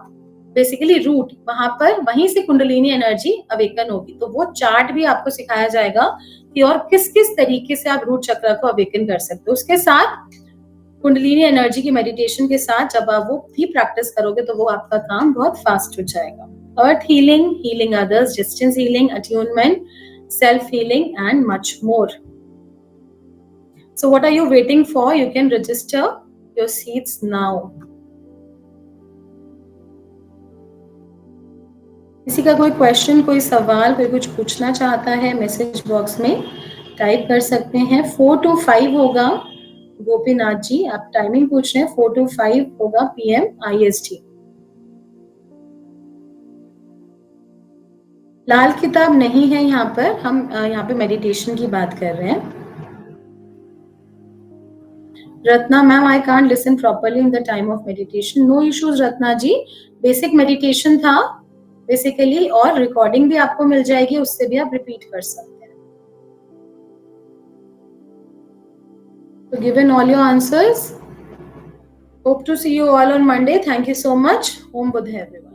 Speaker 4: basically root, वहां पर वहीं से कुंडलिनी एनर्जी अवेकन होगी. तो वो चार्ट भी आपको सिखाया जाएगा कि और किस किस तरीके से आप रूट चक्र को अवेकन कर सकते हो. उसके साथ कुंडलिनी एनर्जी की मेडिटेशन के साथ जब आप वो भी प्रैक्टिस करोगे तो वो आपका काम बहुत फास्ट हो जाएगा. Earth healing, healing others, distance healing, attunement, self healing and much more. So what are you waiting for? You can register your seats now. किसी का कोई क्वेश्चन, कोई सवाल, कोई कुछ पूछना चाहता है, मैसेज बॉक्स में टाइप कर सकते हैं. 4 to 5 होगा. गोपीनाथ जी आप टाइमिंग पूछ रहे हैं. 4 to 5 होगा PM IST. लाल किताब नहीं है यहाँ पर, हम यहाँ पे मेडिटेशन की बात कर रहे हैं. Ratna ma'am, I can't listen properly in the time of meditation. No issues Ratna ji, basic meditation था बेसिकली, और रिकॉर्डिंग भी आपको मिल जाएगी, उससे भी आप रिपीट कर सकते हैं. तो given all your answers. Hope to see you all on Monday. Thank you so much. Om Buddh everyone.